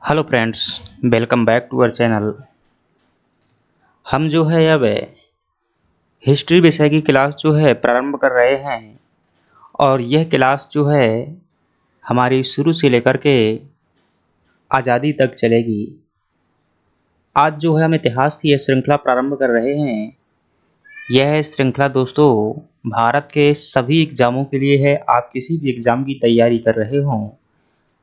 Hello friends, welcome back to our channel. हम जो है अब हिस्ट्री विषय की क्लास जो है प्रारंभ कर रहे हैं और यह क्लास जो है हमारी शुरू से लेकर के आज़ादी तक चलेगी। आज जो है हम इतिहास की यह श्रृंखला प्रारंभ कर रहे हैं। यह श्रृंखला दोस्तों भारत के सभी एग्ज़ामों के लिए है। आप किसी भी एग्ज़ाम की तैयारी कर रहे हों,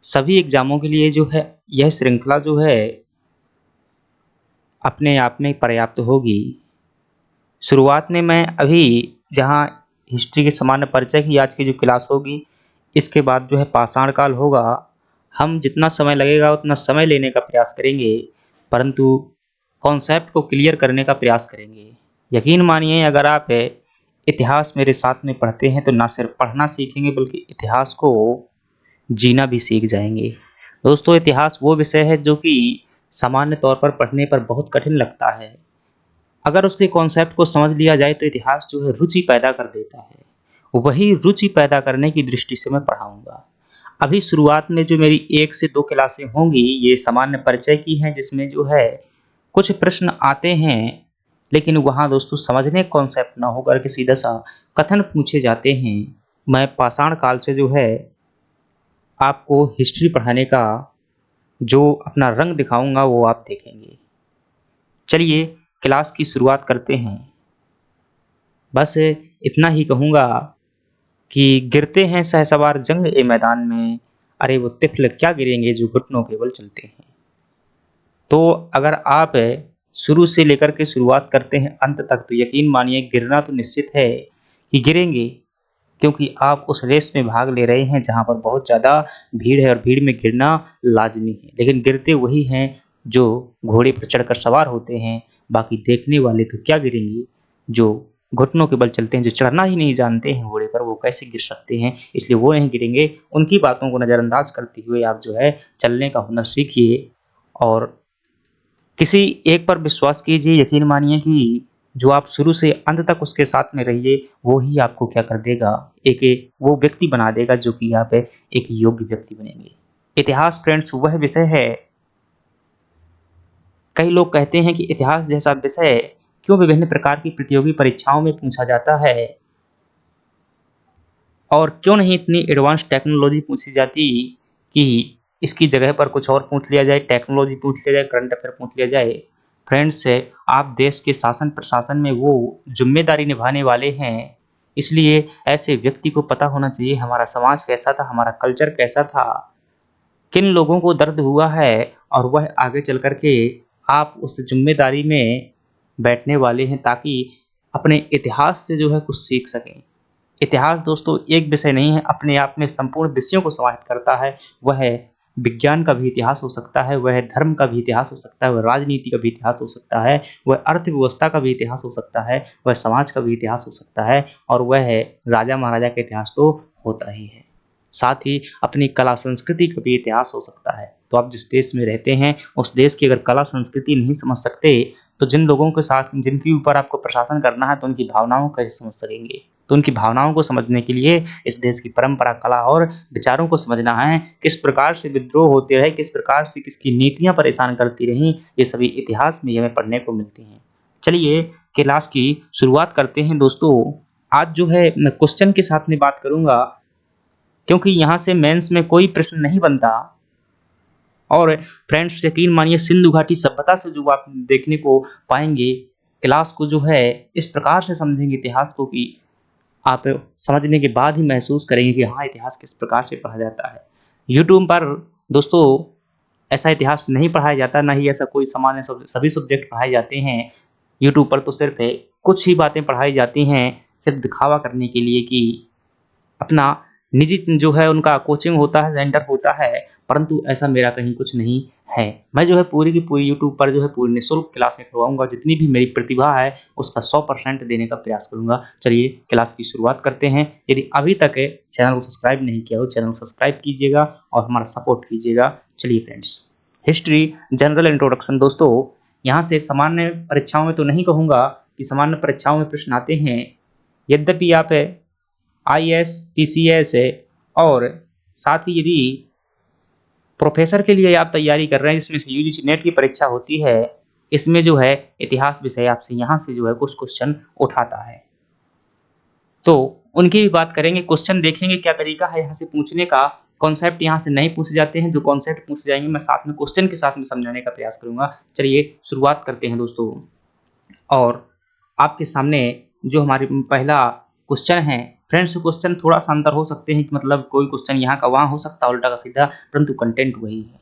सभी एग्ज़ामों के लिए जो है यह श्रृंखला जो है अपने आप में पर्याप्त होगी। शुरुआत में मैं अभी जहाँ हिस्ट्री के सामान्य परिचय की आज की जो क्लास होगी, इसके बाद जो है पाषाण काल होगा। हम जितना समय लगेगा उतना समय लेने का प्रयास करेंगे, परंतु कॉन्सेप्ट को क्लियर करने का प्रयास करेंगे। यकीन मानिए, अगर आप इतिहास मेरे साथ में पढ़ते हैं तो ना सिर्फ पढ़ना सीखेंगे बल्कि इतिहास को जीना भी सीख जाएंगे। दोस्तों, इतिहास वो विषय है जो कि सामान्य तौर पर पढ़ने पर बहुत कठिन लगता है। अगर उसके कॉन्सेप्ट को समझ लिया जाए तो इतिहास जो है रुचि पैदा कर देता है। वही रुचि पैदा करने की दृष्टि से मैं पढ़ाऊंगा। अभी शुरुआत में जो मेरी 1 से 2 क्लासें होंगी, ये सामान्य परिचय की हैं, जिसमें जो है कुछ प्रश्न आते हैं, लेकिन वहाँ दोस्तों समझने कॉन्सेप्ट ना होकर के सीधा सा कथन पूछे जाते हैं। मैं पाषाण काल से जो है आपको हिस्ट्री पढ़ाने का जो अपना रंग दिखाऊंगा वो आप देखेंगे। चलिए क्लास की शुरुआत करते हैं। बस इतना ही कहूँगा कि गिरते हैं शहसवार जंग ए मैदान में, अरे वो तिफल क्या गिरेंगे जो घुटनों के बल चलते हैं। तो अगर आप शुरू से लेकर के शुरुआत करते हैं अंत तक, तो यकीन मानिए गिरना तो निश्चित है कि गिरेंगे, क्योंकि आप उस रेस में भाग ले रहे हैं जहाँ पर बहुत ज़्यादा भीड़ है और भीड़ में गिरना लाजमी है। लेकिन गिरते वही हैं जो घोड़े पर चढ़कर सवार होते हैं। बाकी देखने वाले तो क्या गिरेंगे, जो घुटनों के बल चलते हैं, जो चढ़ना ही नहीं जानते हैं घोड़े पर, वो कैसे गिर सकते हैं। इसलिए वो नहीं गिरेंगे। उनकी बातों को नज़रअंदाज करते हुए आप जो है चलने का हुनर सीखिए और किसी एक पर विश्वास कीजिए। यकीन मानिए कि जो आप शुरू से अंत तक उसके साथ में रहिए, वो ही आपको क्या कर देगा, एक वो व्यक्ति बना देगा जो कि आप एक योग्य व्यक्ति बनेंगे। इतिहास फ्रेंड्स वह विषय है, कई लोग कहते हैं कि इतिहास जैसा विषय क्यों विभिन्न प्रकार की प्रतियोगी परीक्षाओं में पूछा जाता है और क्यों नहीं इतनी एडवांस टेक्नोलॉजी पूछी जाती कि इसकी जगह पर कुछ और पूछ लिया जाए, टेक्नोलॉजी पूछ लिया जाए, करंट अफेयर पूछ लिया जाए। फ्रेंड्स, आप देश के शासन प्रशासन में वो जिम्मेदारी निभाने वाले हैं, इसलिए ऐसे व्यक्ति को पता होना चाहिए हमारा समाज कैसा था, हमारा कल्चर कैसा था, किन लोगों को दर्द हुआ है, और वह आगे चल कर के आप उस जिम्मेदारी में बैठने वाले हैं ताकि अपने इतिहास से जो है कुछ सीख सकें। इतिहास दोस्तों एक विषय नहीं है, अपने आप में संपूर्ण विषयों को समाहित करता है। वह विज्ञान का भी इतिहास हो सकता है, वह धर्म का भी इतिहास हो सकता है, वह राजनीति का भी इतिहास हो सकता है, वह अर्थव्यवस्था का भी इतिहास हो सकता है, वह समाज का भी इतिहास हो सकता है, और वह राजा महाराजा का इतिहास तो होता ही है। साथ ही अपनी कला संस्कृति का भी इतिहास हो सकता है। तो आप जिस देश में रहते हैं उस देश की अगर कला संस्कृति नहीं समझ सकते, तो जिन लोगों के साथ जिनके ऊपर आपको प्रशासन करना है, तो उनकी भावनाओं को कैसे समझ सकेंगे। तो उनकी भावनाओं को समझने के लिए इस देश की परंपरा, कला और विचारों को समझना है। किस प्रकार से विद्रोह होते रहे, किस प्रकार से किसकी नीतियां परेशान करती रहीं, ये सभी इतिहास में हमें पढ़ने को मिलती हैं। चलिए क्लास की शुरुआत करते हैं दोस्तों। आज जो है मैं क्वेश्चन के साथ में बात करूंगा, क्योंकि यहाँ से मेंस में कोई प्रश्न नहीं बनता। और फ्रेंड्स, यकीन मानिए सिंधु घाटी सभ्यता से जो आप देखने को पाएंगे, क्लास को जो है इस प्रकार से समझेंगे इतिहास को कि आप समझने के बाद ही महसूस करेंगे कि हाँ, इतिहास किस प्रकार से पढ़ा जाता है। यूट्यूब पर दोस्तों ऐसा इतिहास नहीं पढ़ाया जाता, ना ही ऐसा कोई सामान्य सभी सब्जेक्ट पढ़ाए जाते हैं। यूट्यूब पर तो सिर्फ कुछ ही बातें पढ़ाई जाती हैं, सिर्फ दिखावा करने के लिए कि अपना निजी जो है उनका कोचिंग होता है, सेंटर होता है, परंतु ऐसा मेरा कहीं कुछ नहीं है। मैं जो है पूरी की पूरी यूट्यूब पर जो है पूरी निःशुल्क क्लासें करवाऊंगा। जितनी भी मेरी प्रतिभा है उसका 100% देने का प्रयास करूंगा। चलिए क्लास की शुरुआत करते हैं। यदि अभी तक चैनल को सब्सक्राइब नहीं किया हो, चैनल को सब्सक्राइब कीजिएगा और हमारा सपोर्ट कीजिएगा। चलिए फ्रेंड्स, हिस्ट्री जनरल इंट्रोडक्शन। दोस्तों यहाँ से सामान्य परीक्षाओं में तो नहीं कहूँगा कि सामान्य परीक्षाओं में प्रश्न आते हैं, यद्यपि आप IAS, PCS और साथ ही यदि प्रोफ़ेसर के लिए आप तैयारी कर रहे हैं जिसमें से यूजीसी नेट की परीक्षा होती है, इसमें जो है इतिहास विषय आपसे यहाँ से जो है कुछ क्वेश्चन उठाता है। तो उनकी भी बात करेंगे, क्वेश्चन देखेंगे क्या तरीका है यहाँ से पूछने का, कॉन्सेप्ट यहाँ से नहीं पूछे जाते हैं, जो कॉन्सेप्ट पूछे जाएँगे मैं साथ में क्वेश्चन के साथ में समझाने का प्रयास करूँगा। चलिए शुरुआत करते हैं दोस्तों। और आपके सामने जो हमारी पहला क्वेश्चन है, फ्रेंड्स क्वेश्चन थोड़ा-सा अंतर हो सकते हैं कि मतलब कोई क्वेश्चन यहाँ का वहाँ हो सकता है उल्टा का सीधा, परंतु कंटेंट वही है।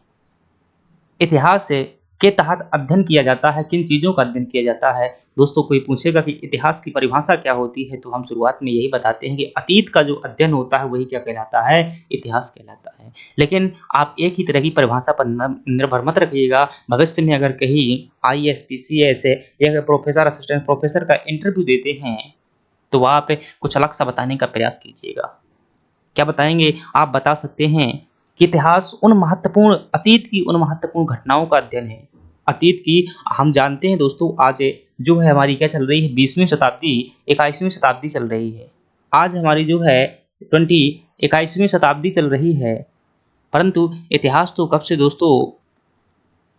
इतिहास के तहत अध्ययन किया जाता है, किन चीज़ों का अध्ययन किया जाता है? दोस्तों कोई पूछेगा कि इतिहास की परिभाषा क्या होती है? तो हम शुरुआत में यही बताते हैं कि अतीत का जो अध्ययन होता है वही क्या कहलाता है? इतिहास कहलाता है। लेकिन आप एक ही तरह की परिभाषा पर निर्भर मत रखिएगा, भविष्य में अगर कहीं आईएएस, पीसीएस या अगर प्रोफेसर, असिस्टेंट प्रोफेसर का इंटरव्यू देते हैं, तो वहाँ पे कुछ अलग सा बताने का प्रयास कीजिएगा। क्या बताएँगे? आप बता सकते हैं कि इतिहास अतीत की उन महत्वपूर्ण घटनाओं का अध्ययन है। अतीत की हम जानते हैं दोस्तों आज जो है हमारी क्या चल रही है 20वीं शताब्दी, 21वीं शताब्दी चल रही है। आज हमारी जो है 21वीं शताब्दी चल रही है, परंतु इतिहास तो कब से दोस्तों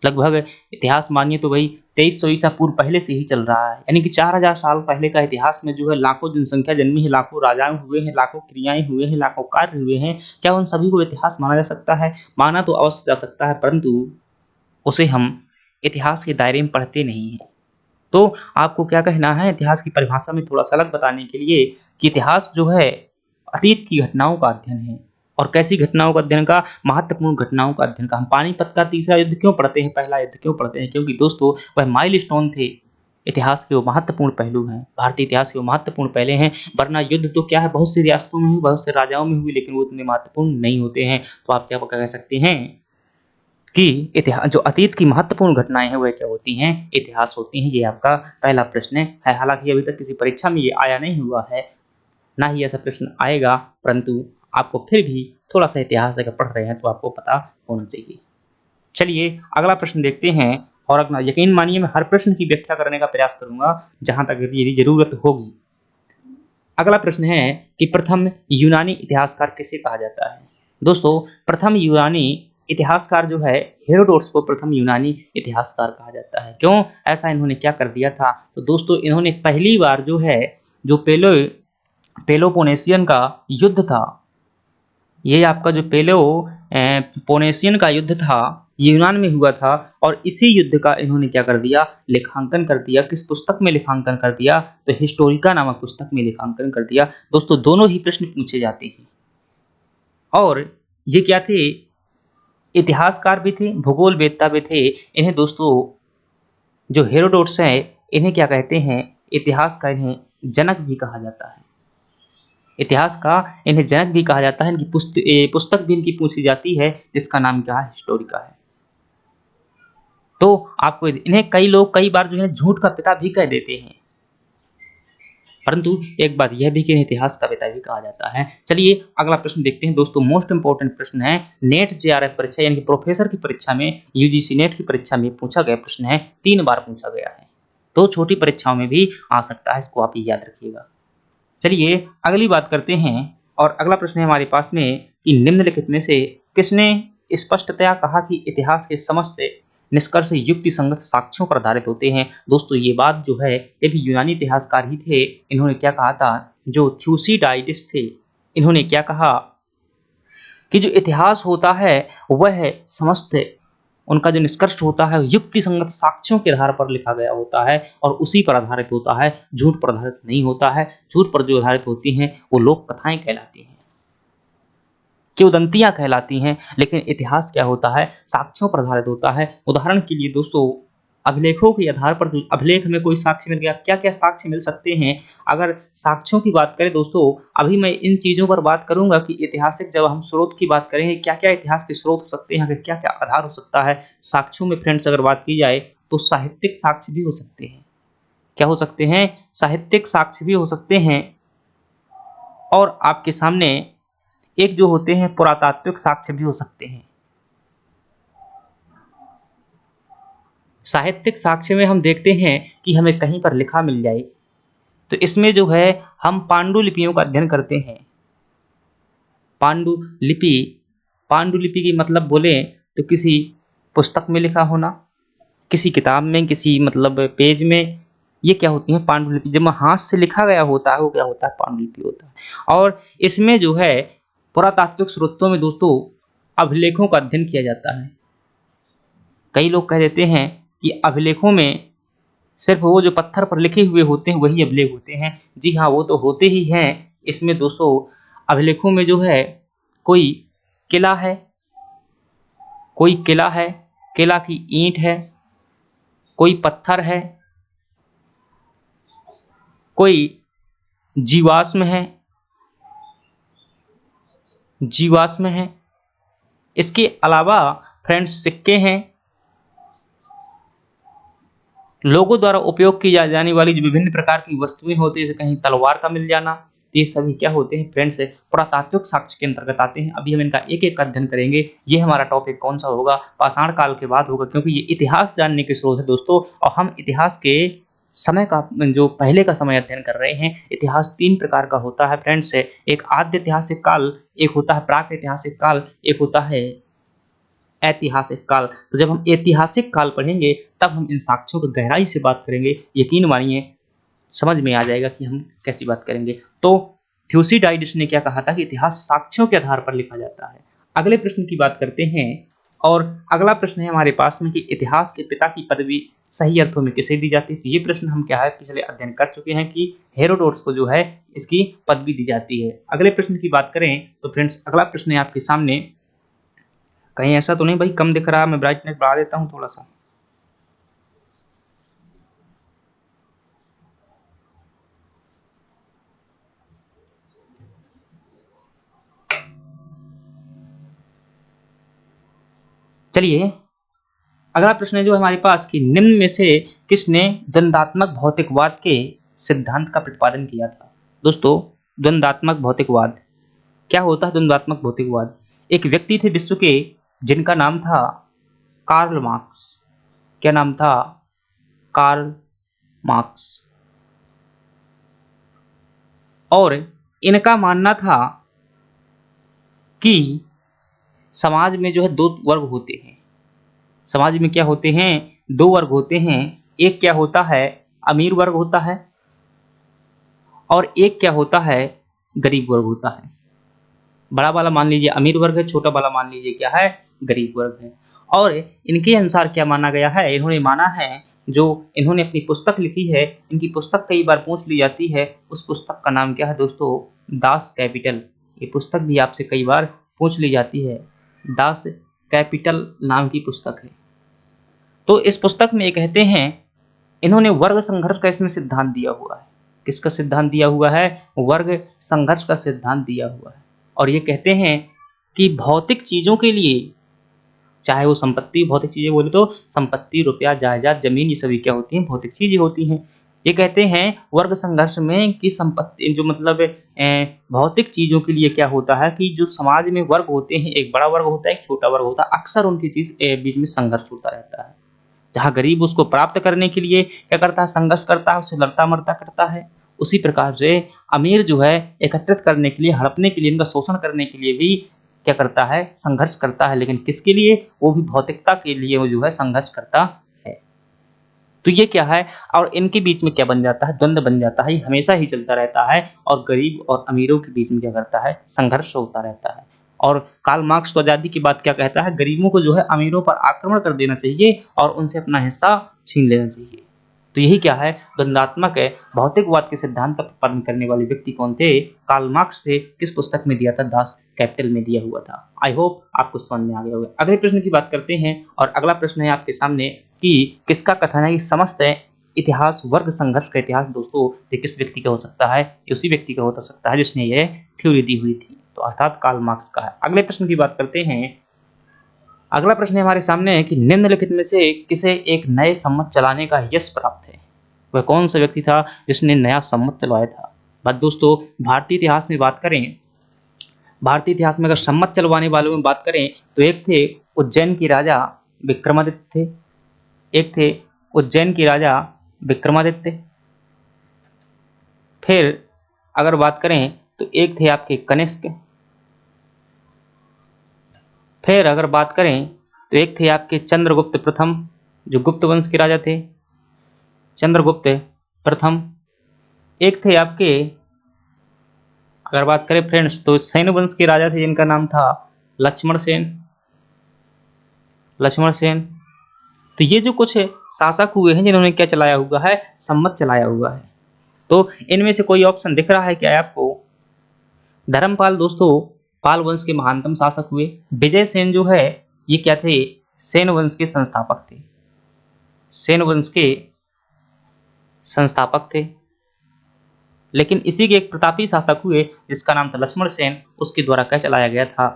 लगभग इतिहास मानिए तो वही 2300 ईसा पूर्व पहले से ही चल रहा है। यानी कि 4000 साल पहले का इतिहास में जो है लाखों जनसंख्या जन्मी है, लाखों राजाएँ हुए हैं, लाखों क्रियाएँ हुए हैं, लाखों कार्य हुए हैं। क्या उन सभी को इतिहास माना जा सकता है? माना तो अवश्य जा सकता है, परंतु उसे हम इतिहास के दायरे में पढ़ते नहीं हैं। तो आपको क्या कहना है इतिहास की परिभाषा में थोड़ा-सा अलग बताने के लिए कि इतिहास जो है अतीत की घटनाओं का अध्ययन है। और कैसी घटनाओं का अध्ययन का? महत्वपूर्ण घटनाओं का अध्ययन का। हम पानीपत का तीसरा युद्ध क्यों पढ़ते हैं, पहला युद्ध क्यों पढ़ते हैं? क्योंकि दोस्तों वह माइलस्टोन थे। इतिहास के वो महत्वपूर्ण पहलू हैं, भारतीय इतिहास के वो महत्वपूर्ण पहले हैं, वरना युद्ध तो क्या है बहुत सी रियासतों में हुई, बहुत से राजाओं में हुई, लेकिन वो उतने महत्वपूर्ण नहीं होते हैं। तो आप क्या कह सकते हैं कि जो अतीत की महत्वपूर्ण घटनाएँ हैं, वह क्या होती हैं? इतिहास होती हैं। ये आपका पहला प्रश्न है। हालाँकि अभी तक किसी परीक्षा में ये आया नहीं हुआ है, ना ही ऐसा प्रश्न आएगा, परंतु आपको फिर भी थोड़ा-सा इतिहास अगर पढ़ रहे हैं, तो आपको पता होना चाहिए। चलिए अगला प्रश्न देखते हैं और अपना यकीन मानिए मैं हर प्रश्न की व्याख्या करने का प्रयास करूँगा, जहाँ तक यदि ज़रूरत होगी। अगला प्रश्न है कि प्रथम यूनानी इतिहासकार किसे कहा जाता है? दोस्तों प्रथम यूनानी इतिहासकार जो है हेरोडोटस को प्रथम यूनानी इतिहासकार कहा जाता है। क्यों? ऐसा इन्होंने क्या कर दिया था? तो दोस्तों इन्होंने पहली बार जो है जो पेलोपोनेशियन का युद्ध था, ये आपका जो पोनेशियन का युद्ध था, ये यूनान में हुआ था और इसी युद्ध का इन्होंने क्या कर दिया? लेखांकन कर दिया। किस पुस्तक में लेखांकन कर दिया? तो हिस्टोरिका नामक पुस्तक में लेखांकन कर दिया। दोस्तों दोनों ही प्रश्न पूछे जाते हैं और ये क्या थे? इतिहासकार भी थे, भूगोलवेत्ता भी थे। इन्हें दोस्तों जो हेरोडोटस हैं, इन्हें क्या कहते हैं? इतिहास का इन्हें जनक भी कहा जाता है। इतिहास का इन्हें जनक भी कहा जाता है। इनकी पुस्तक भी इनकी पूछी जाती है, जिसका नाम क्या है? हिस्टोरिका है। तो आपको इन्हें कई लोग कई बार जो है झूठ का पिता भी कह देते हैं, परंतु एक बात यह भी कि इन्हें इतिहास का पिता भी कहा जाता है। चलिए अगला प्रश्न देखते हैं दोस्तों, मोस्ट इंपोर्टेंट प्रश्न है। नेट जेआरएफ परीक्षा यानी कि प्रोफेसर की परीक्षा में, यूजीसी नेट की परीक्षा में पूछा गया प्रश्न है, 3 बार पूछा गया है। तो छोटी परीक्षाओं में भी आ सकता है, इसको आप याद रखिएगा। चलिए अगली बात करते हैं और अगला प्रश्न है हमारे पास में कि निम्नलिखित में से किसने स्पष्टतया कहा कि इतिहास के समस्त निष्कर्ष युक्ति संगत साक्ष्यों पर आधारित होते हैं? दोस्तों ये बात जो है ये भी यूनानी इतिहासकार ही थे। इन्होंने क्या कहा था? जो थ्यूसिडाइडिस थे, इन्होंने क्या कहा कि जो इतिहास होता है वह समस्त उनका जो निष्कर्ष होता है युक्ति संगत साक्ष्यों के आधार पर लिखा गया होता है और उसी पर आधारित होता है, झूठ पर आधारित नहीं होता है। झूठ पर जो आधारित होती हैं वो लोक कथाएं कहलाती हैं, किंवदंतियां कहलाती हैं, लेकिन इतिहास क्या होता है? साक्ष्यों पर आधारित होता है। उदाहरण के लिए दोस्तों अभिलेखों के आधार पर अभिलेख में कोई साक्ष्य मिल गया, क्या क्या साक्ष्य मिल सकते हैं? अगर साक्ष्यों की बात करें दोस्तों, अभी मैं इन चीज़ों पर बात करूंगा कि ऐतिहासिक जब हम स्रोत की बात करेंगे, क्या क्या इतिहास के स्रोत हो सकते हैं, क्या क्या आधार हो सकता है साक्ष्यों में। फ्रेंड्स अगर बात की जाए तो साहित्यिक साक्ष्य भी हो सकते हैं। क्या हो सकते हैं? साहित्यिक साक्ष्य भी हो सकते हैं। और आपके सामने एक जो होते हैं पुरातात्विक साक्ष्य भी हो सकते हैं। साहित्यिक साक्ष्य में हम देखते हैं कि हमें कहीं पर लिखा मिल जाए, तो इसमें जो है हम पांडुलिपियों का अध्ययन करते हैं। पांडुलिपि, पांडुलिपि की मतलब बोले तो किसी पुस्तक में लिखा होना, किसी किताब में, किसी मतलब पेज में। ये क्या होती है? पांडुलिपि। जब हाथ से लिखा गया होता है वो क्या होता है? पांडुलिपि होता है। और इसमें जो है पुरातात्विक स्रोतों में दोस्तों अभिलेखों का अध्ययन किया जाता है। कई लोग कह देते हैं कि अभिलेखों में सिर्फ वो जो पत्थर पर लिखे हुए होते हैं वही अभिलेख होते हैं। जी हाँ, वो तो होते ही हैं। इसमें दोस्तों अभिलेखों में जो है कोई किला है, कोई किला है, किला की ईंट है, कोई पत्थर है, कोई जीवाश्म है, जीवाश्म है। इसके अलावा फ्रेंड्स सिक्के हैं, लोगों द्वारा उपयोग की जाने वाली जो विभिन्न प्रकार की वस्तुएं होती है, जैसे कहीं तलवार का मिल जाना, तो ये सभी क्या होते हैं फ्रेंड्स? पुरातात्विक साक्ष्य के अंतर्गत आते हैं। अभी हम इनका एक एक अध्ययन करेंगे। ये हमारा टॉपिक कौन सा होगा? पाषाण काल के बाद होगा, क्योंकि ये इतिहास जानने के स्रोत है दोस्तों। और हम इतिहास के समय का जो पहले का समय अध्ययन कर रहे हैं। इतिहास 3 प्रकार का होता है फ्रेंड्स। एक आद्य ऐतिहासिक काल, एक होता है प्राक ऐतिहासिक काल, एक होता है ऐतिहासिक काल। तो जब हम ऐतिहासिक काल पढ़ेंगे तब हम इन साक्ष्यों को गहराई से बात करेंगे। यकीन मानिए समझ में आ जाएगा कि हम कैसी बात करेंगे। तो थ्यूसिडाइड्स ने क्या कहा था कि इतिहास साक्ष्यों के आधार पर लिखा जाता है। अगले प्रश्न की बात करते हैं और अगला प्रश्न है हमारे पास में कि इतिहास के पिता की पदवी सही अर्थों में किसे दी जाती है। तो ये प्रश्न हम क्या है पिछले अध्ययन कर चुके हैं कि हेरोडोटस को जो है इसकी पदवी दी जाती है। अगले प्रश्न की बात करें तो फ्रेंड्स अगला प्रश्न है आपके सामने। कहीं ऐसा तो नहीं भाई कम दिख रहा है? मैं ब्राइटनेस बढ़ा देता हूँ थोड़ा सा। चलिए अगला प्रश्न है जो हमारे पास कि निम्न में से किसने द्वंद्वात्मक भौतिकवाद के सिद्धांत का प्रतिपादन किया था। दोस्तों द्वंद्वात्मक भौतिकवाद क्या होता है? द्वंद्वात्मक भौतिकवाद एक व्यक्ति थे विश्व के जिनका नाम था कार्ल मार्क्स। क्या नाम था? Karl Marx. और इनका मानना था कि समाज में जो है 2 वर्ग होते हैं। समाज में क्या होते हैं? 2 वर्ग होते हैं। एक क्या होता है? अमीर वर्ग होता है, और एक क्या होता है? गरीब वर्ग होता है। बड़ा वाला मान लीजिए अमीर वर्ग है, छोटा वाला मान लीजिए क्या है? गरीब वर्ग है। और इनके अनुसार क्या माना गया है? इन्होंने माना है, जो इन्होंने अपनी पुस्तक लिखी है, इनकी पुस्तक कई बार पूछ ली जाती है। उस पुस्तक का नाम क्या है दोस्तों? Das Kapital. ये पुस्तक भी आपसे कई बार पूछ ली जाती है। दास कैपिटल नाम की पुस्तक है। तो इस पुस्तक में ये कहते हैं, इन्होंने वर्ग संघर्ष का इसमें सिद्धांत दिया हुआ है। किसका सिद्धांत दिया हुआ है? वर्ग संघर्ष का सिद्धांत दिया हुआ है। और ये कहते हैं कि भौतिक चीजों के लिए, चाहे वो संपत्ति, भौतिक चीजें बोले तो संपत्ति, रुपया, जायदाद, जमीन, ये सभी क्या होती हैं? भौतिक चीजें होती हैं। ये कहते हैं वर्ग संघर्ष में कि संपत्ति जो मतलब भौतिक चीजों के लिए क्या होता है कि जो समाज में वर्ग होते हैं, एक बड़ा वर्ग होता है, एक छोटा वर्ग होता है। अक्सर उनकी चीज बीच में संघर्ष होता रहता है। जहाँ गरीब उसको प्राप्त करने के लिए क्या करता है? संघर्ष करता है, उसे लड़ता मरता करता है। उसी प्रकार से अमीर जो है एकत्रित करने के लिए, हड़पने के लिए, इनका शोषण करने के लिए भी क्या करता है? संघर्ष करता है। लेकिन किसके लिए? वो भी भौतिकता के लिए वो जो है संघर्ष करता है। तो ये क्या है? और इनके बीच में क्या बन जाता है? द्वंद्व बन जाता है। ये हमेशा ही चलता रहता है और गरीब और अमीरों के बीच में क्या करता है? संघर्ष होता रहता है। और कार्ल मार्क्स तो आज़ादी की बात क्या कहता है? गरीबों को जो है अमीरों पर आक्रमण कर देना चाहिए और उनसे अपना हिस्सा छीन लेना चाहिए। तो यही क्या है? द्वंद्वात्मक है। भौतिकवाद के सिद्धांत का प्रतिपादन करने वाले व्यक्ति कौन थे? कार्ल मार्क्स थे। किस पुस्तक में दिया था? दास कैपिटल में दिया हुआ था। आई होप आपको समझ में आ गया होगा। अगले प्रश्न की बात करते हैं और अगला प्रश्न है आपके सामने कि किसका कथन है कि समस्त इतिहास वर्ग संघर्ष का इतिहास। दोस्तों ये किस व्यक्ति का हो सकता है? ये उसी व्यक्ति का हो सकता है जिसने ये थ्योरी दी हुई थी, तो अर्थात कार्ल मार्क्स का है। अगले प्रश्न की बात करते हैं। अगला प्रश्न हमारे सामने है कि निम्नलिखित में से किसे एक नए सम्मत चलाने का यश प्राप्त है? वह कौन सा व्यक्ति था जिसने नया सम्मत चलवाया था? बस दोस्तों भारतीय इतिहास में बात करें, भारतीय इतिहास में अगर सम्मत चलवाने वालों में बात करें तो एक थे उज्जैन के राजा विक्रमादित्य थे। एक थे उज्जैन के राजा विक्रमादित्य। फिर अगर बात करें तो एक थे आपके कनिष्क। फिर अगर बात करें तो एक थे आपके चंद्रगुप्त प्रथम, जो गुप्त वंश के राजा थे, चंद्रगुप्त प्रथम। एक थे आपके, अगर बात करें फ्रेंड्स, तो सैन वंश के राजा थे जिनका नाम था लक्ष्मण सेन, लक्ष्मण सेन। तो ये जो कुछ शासक हुए हैं जिन्होंने क्या चलाया हुआ है, संवत चलाया हुआ है। तो इनमें से कोई ऑप्शन दिख रहा है क्या आपको? धर्मपाल दोस्तों पाल वंश के महानतम शासक हुए। विजय सेन जो है ये क्या थे, सेन वंश के संस्थापक थे, सेन वंश के संस्थापक थे। लेकिन इसी के एक प्रतापी शासक हुए जिसका नाम था लक्ष्मण सेन, उसके द्वारा क्या चलाया गया था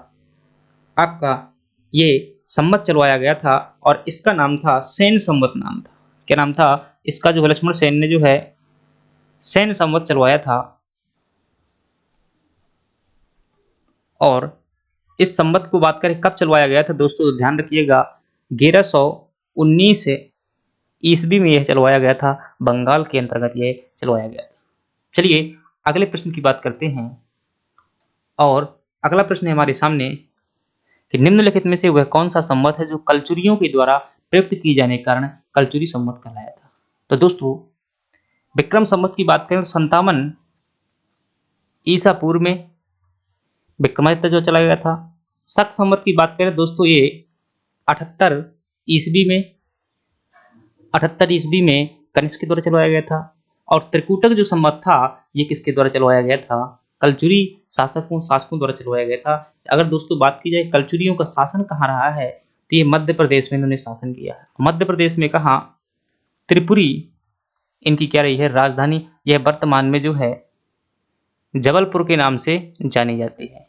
आपका, ये संवत चलवाया गया था और इसका नाम था सेन संवत नाम था। क्या नाम था इसका? जो है लक्ष्मण सेन ने जो है सेन संवत चलवाया था। और इस संवत को बात करें कब चलवाया गया था दोस्तों, तो ध्यान रखिएगा 1119 ईस्वी में यह चलवाया गया था, बंगाल के अंतर्गत यह चलवाया गया था। चलिए अगले प्रश्न की बात करते हैं। और अगला प्रश्न है हमारे सामने कि निम्नलिखित में से वह कौन सा संवत है जो कलचुरियों के द्वारा प्रयुक्त किए जाने के कारण कलचुरी संवत कहलाया था। तो दोस्तों विक्रम संवत की बात करें तो 57 ईसा पूर्व में विक्रमादित्य जो चला गया था। शक संवत की बात करें दोस्तों ये 78 ईस्वी में, 78 ईस्वी में कनिष्क के द्वारा चलवाया गया था। और त्रिकूटक जो संवत था ये किसके द्वारा चलवाया गया था, कलचुरी शासकों द्वारा चलवाया गया था। अगर दोस्तों बात की जाए कलचुरियों का शासन कहाँ रहा है, तो ये मध्य प्रदेश में इन्होंने शासन किया है। मध्य प्रदेश में कहाँ, त्रिपुरी इनकी क्या रही है राजधानी। यह वर्तमान में जो है जबलपुर के नाम से जानी जाती है।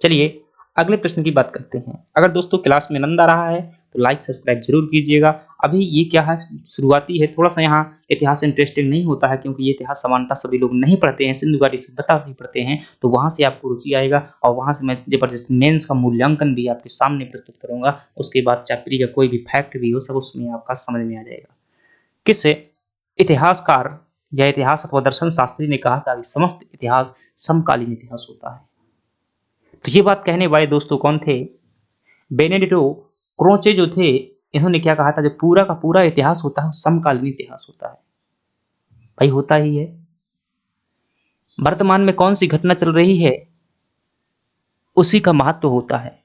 चलिए अगले प्रश्न की बात करते हैं। अगर दोस्तों क्लास में आनंद आ रहा है तो लाइक सब्सक्राइब जरूर कीजिएगा। अभी ये क्या है, शुरुआती है, थोड़ा सा यहाँ इतिहास इंटरेस्टिंग नहीं होता है क्योंकि ये इतिहास सामान्यतः सभी लोग नहीं पढ़ते हैं, सिंधु घाटी सभ्यता नहीं पढ़ते हैं, तो वहाँ से आपको रुचि आएगा और वहाँ से मैं जबरदस्त मेंस का मूल्यांकन भी आपके सामने प्रस्तुत करूँगा। उसके बाद चाप्टरी का कोई भी फैक्ट भी हो सब उसमें आपका समझ में आ जाएगा। किस इतिहासकार या इतिहास अथवा दर्शन शास्त्री ने कहा था कि समस्त इतिहास समकालीन इतिहास होता है। तो ये बात कहने वाले दोस्तों कौन थे, बेनेडिक्टो क्रोचे जो थे, इन्होंने क्या कहा था, जो पूरा का पूरा इतिहास होता है समकालीन इतिहास होता है। भाई होता ही है। वर्तमान में कौन सी घटना चल रही है उसी का महत्व होता है।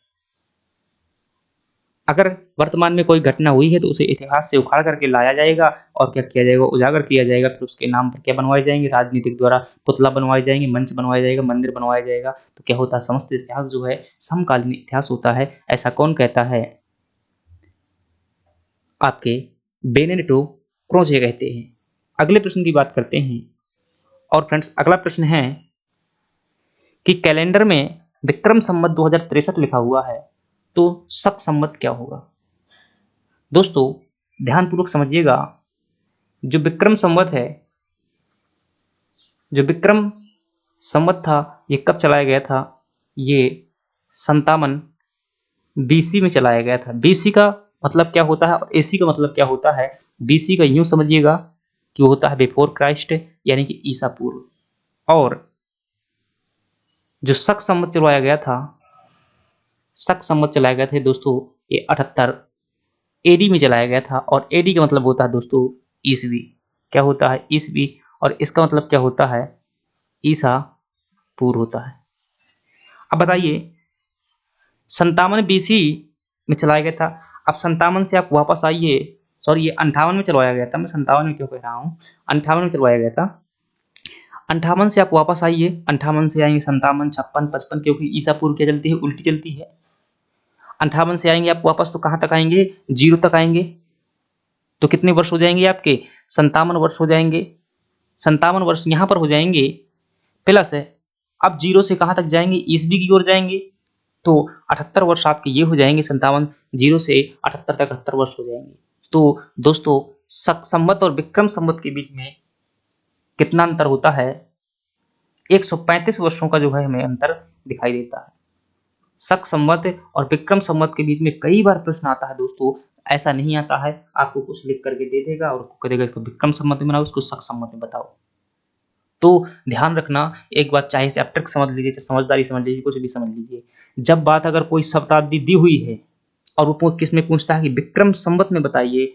अगर वर्तमान में कोई घटना हुई है तो उसे इतिहास से उखाड़ करके लाया जाएगा और क्या किया जाएगा, उजागर किया जाएगा। फिर उसके नाम पर क्या बनवाए जाएंगे, राजनीतिक द्वारा पुतला बनवाए जाएंगे, मंच बनवाया जाएगा, मंदिर बनवाया जाएगा। तो क्या होता है, समस्त इतिहास जो है समकालीन इतिहास होता है। ऐसा कौन कहता है, आपके बेनेडिक्टो क्रोचे कहते हैं। अगले प्रश्न की बात करते हैं। और फ्रेंड्स अगला प्रश्न है कि कैलेंडर में विक्रम संवत 2063 लिखा हुआ है, तो शक संवत क्या होगा। दोस्तों ध्यानपूर्वक समझिएगा, जो विक्रम संवत है, जो विक्रम संवत था ये कब चलाया गया था, ये 57 बीसी में चलाया गया था। बीसी का मतलब क्या होता है और एसी का मतलब क्या होता है। बीसी का यूं समझिएगा कि वो होता है बिफोर क्राइस्ट, यानी कि ईसा पूर्व। और जो शक संवत चलाया गया था, शक संवत चलाया गया था दोस्तों ये 78 एडी में चलाया गया था। और एडी का मतलब होता है दोस्तों ईसवी। क्या होता है, ईसवी। और इसका मतलब क्या होता है, ईसा पूर्व होता है। अब बताइए 57 बीसी में चलाया गया था। अब 57 से आप वापस आइए, सॉरी ये 58 में चलवाया गया था, मैं 57 में क्यों कह रहा हूँ, 58 में चलवाया गया था। 58 से आप वापस आइए, 58 से आएंगे 57, 56, 55, क्योंकि ईसा पूर्व क्या चलती है, उल्टी चलती है। 58 से आएंगे आप वापस तो कहाँ तक आएंगे, 0 तक आएंगे। तो कितने वर्ष हो जाएंगे आपके, 57 वर्ष हो जाएंगे। 57 वर्ष यहाँ पर हो जाएंगे, प्लस है अब 0 से कहाँ तक जाएंगे, ईसवी की ओर जाएंगे। तो 78 वर्ष आपके ये हो जाएंगे, 57 0 से 78 तक 78 वर्ष हो जाएंगे। तो दोस्तों शक संवत और विक्रम संवत के बीच में कितना अंतर होता है, 135 वर्षों का जो है हमें अंतर दिखाई देता है। शक संवत और विक्रम संवत के बीच में कई बार प्रश्न आता है दोस्तों, ऐसा नहीं आता है आपको कुछ लिख करके दे देगा और कहेगा इसको विक्रम संवत में बनाओ, इसको शक संवत में बताओ। तो ध्यान रखना एक बात, चाहे से आप ट्रिक समझ लीजिए, समझदारी समझ लीजिए, कुछ भी समझ लीजिए, जब बात अगर कोई शब्दावली दी हुई है और वो किस में पूछता है कि विक्रम संवत में बताइए।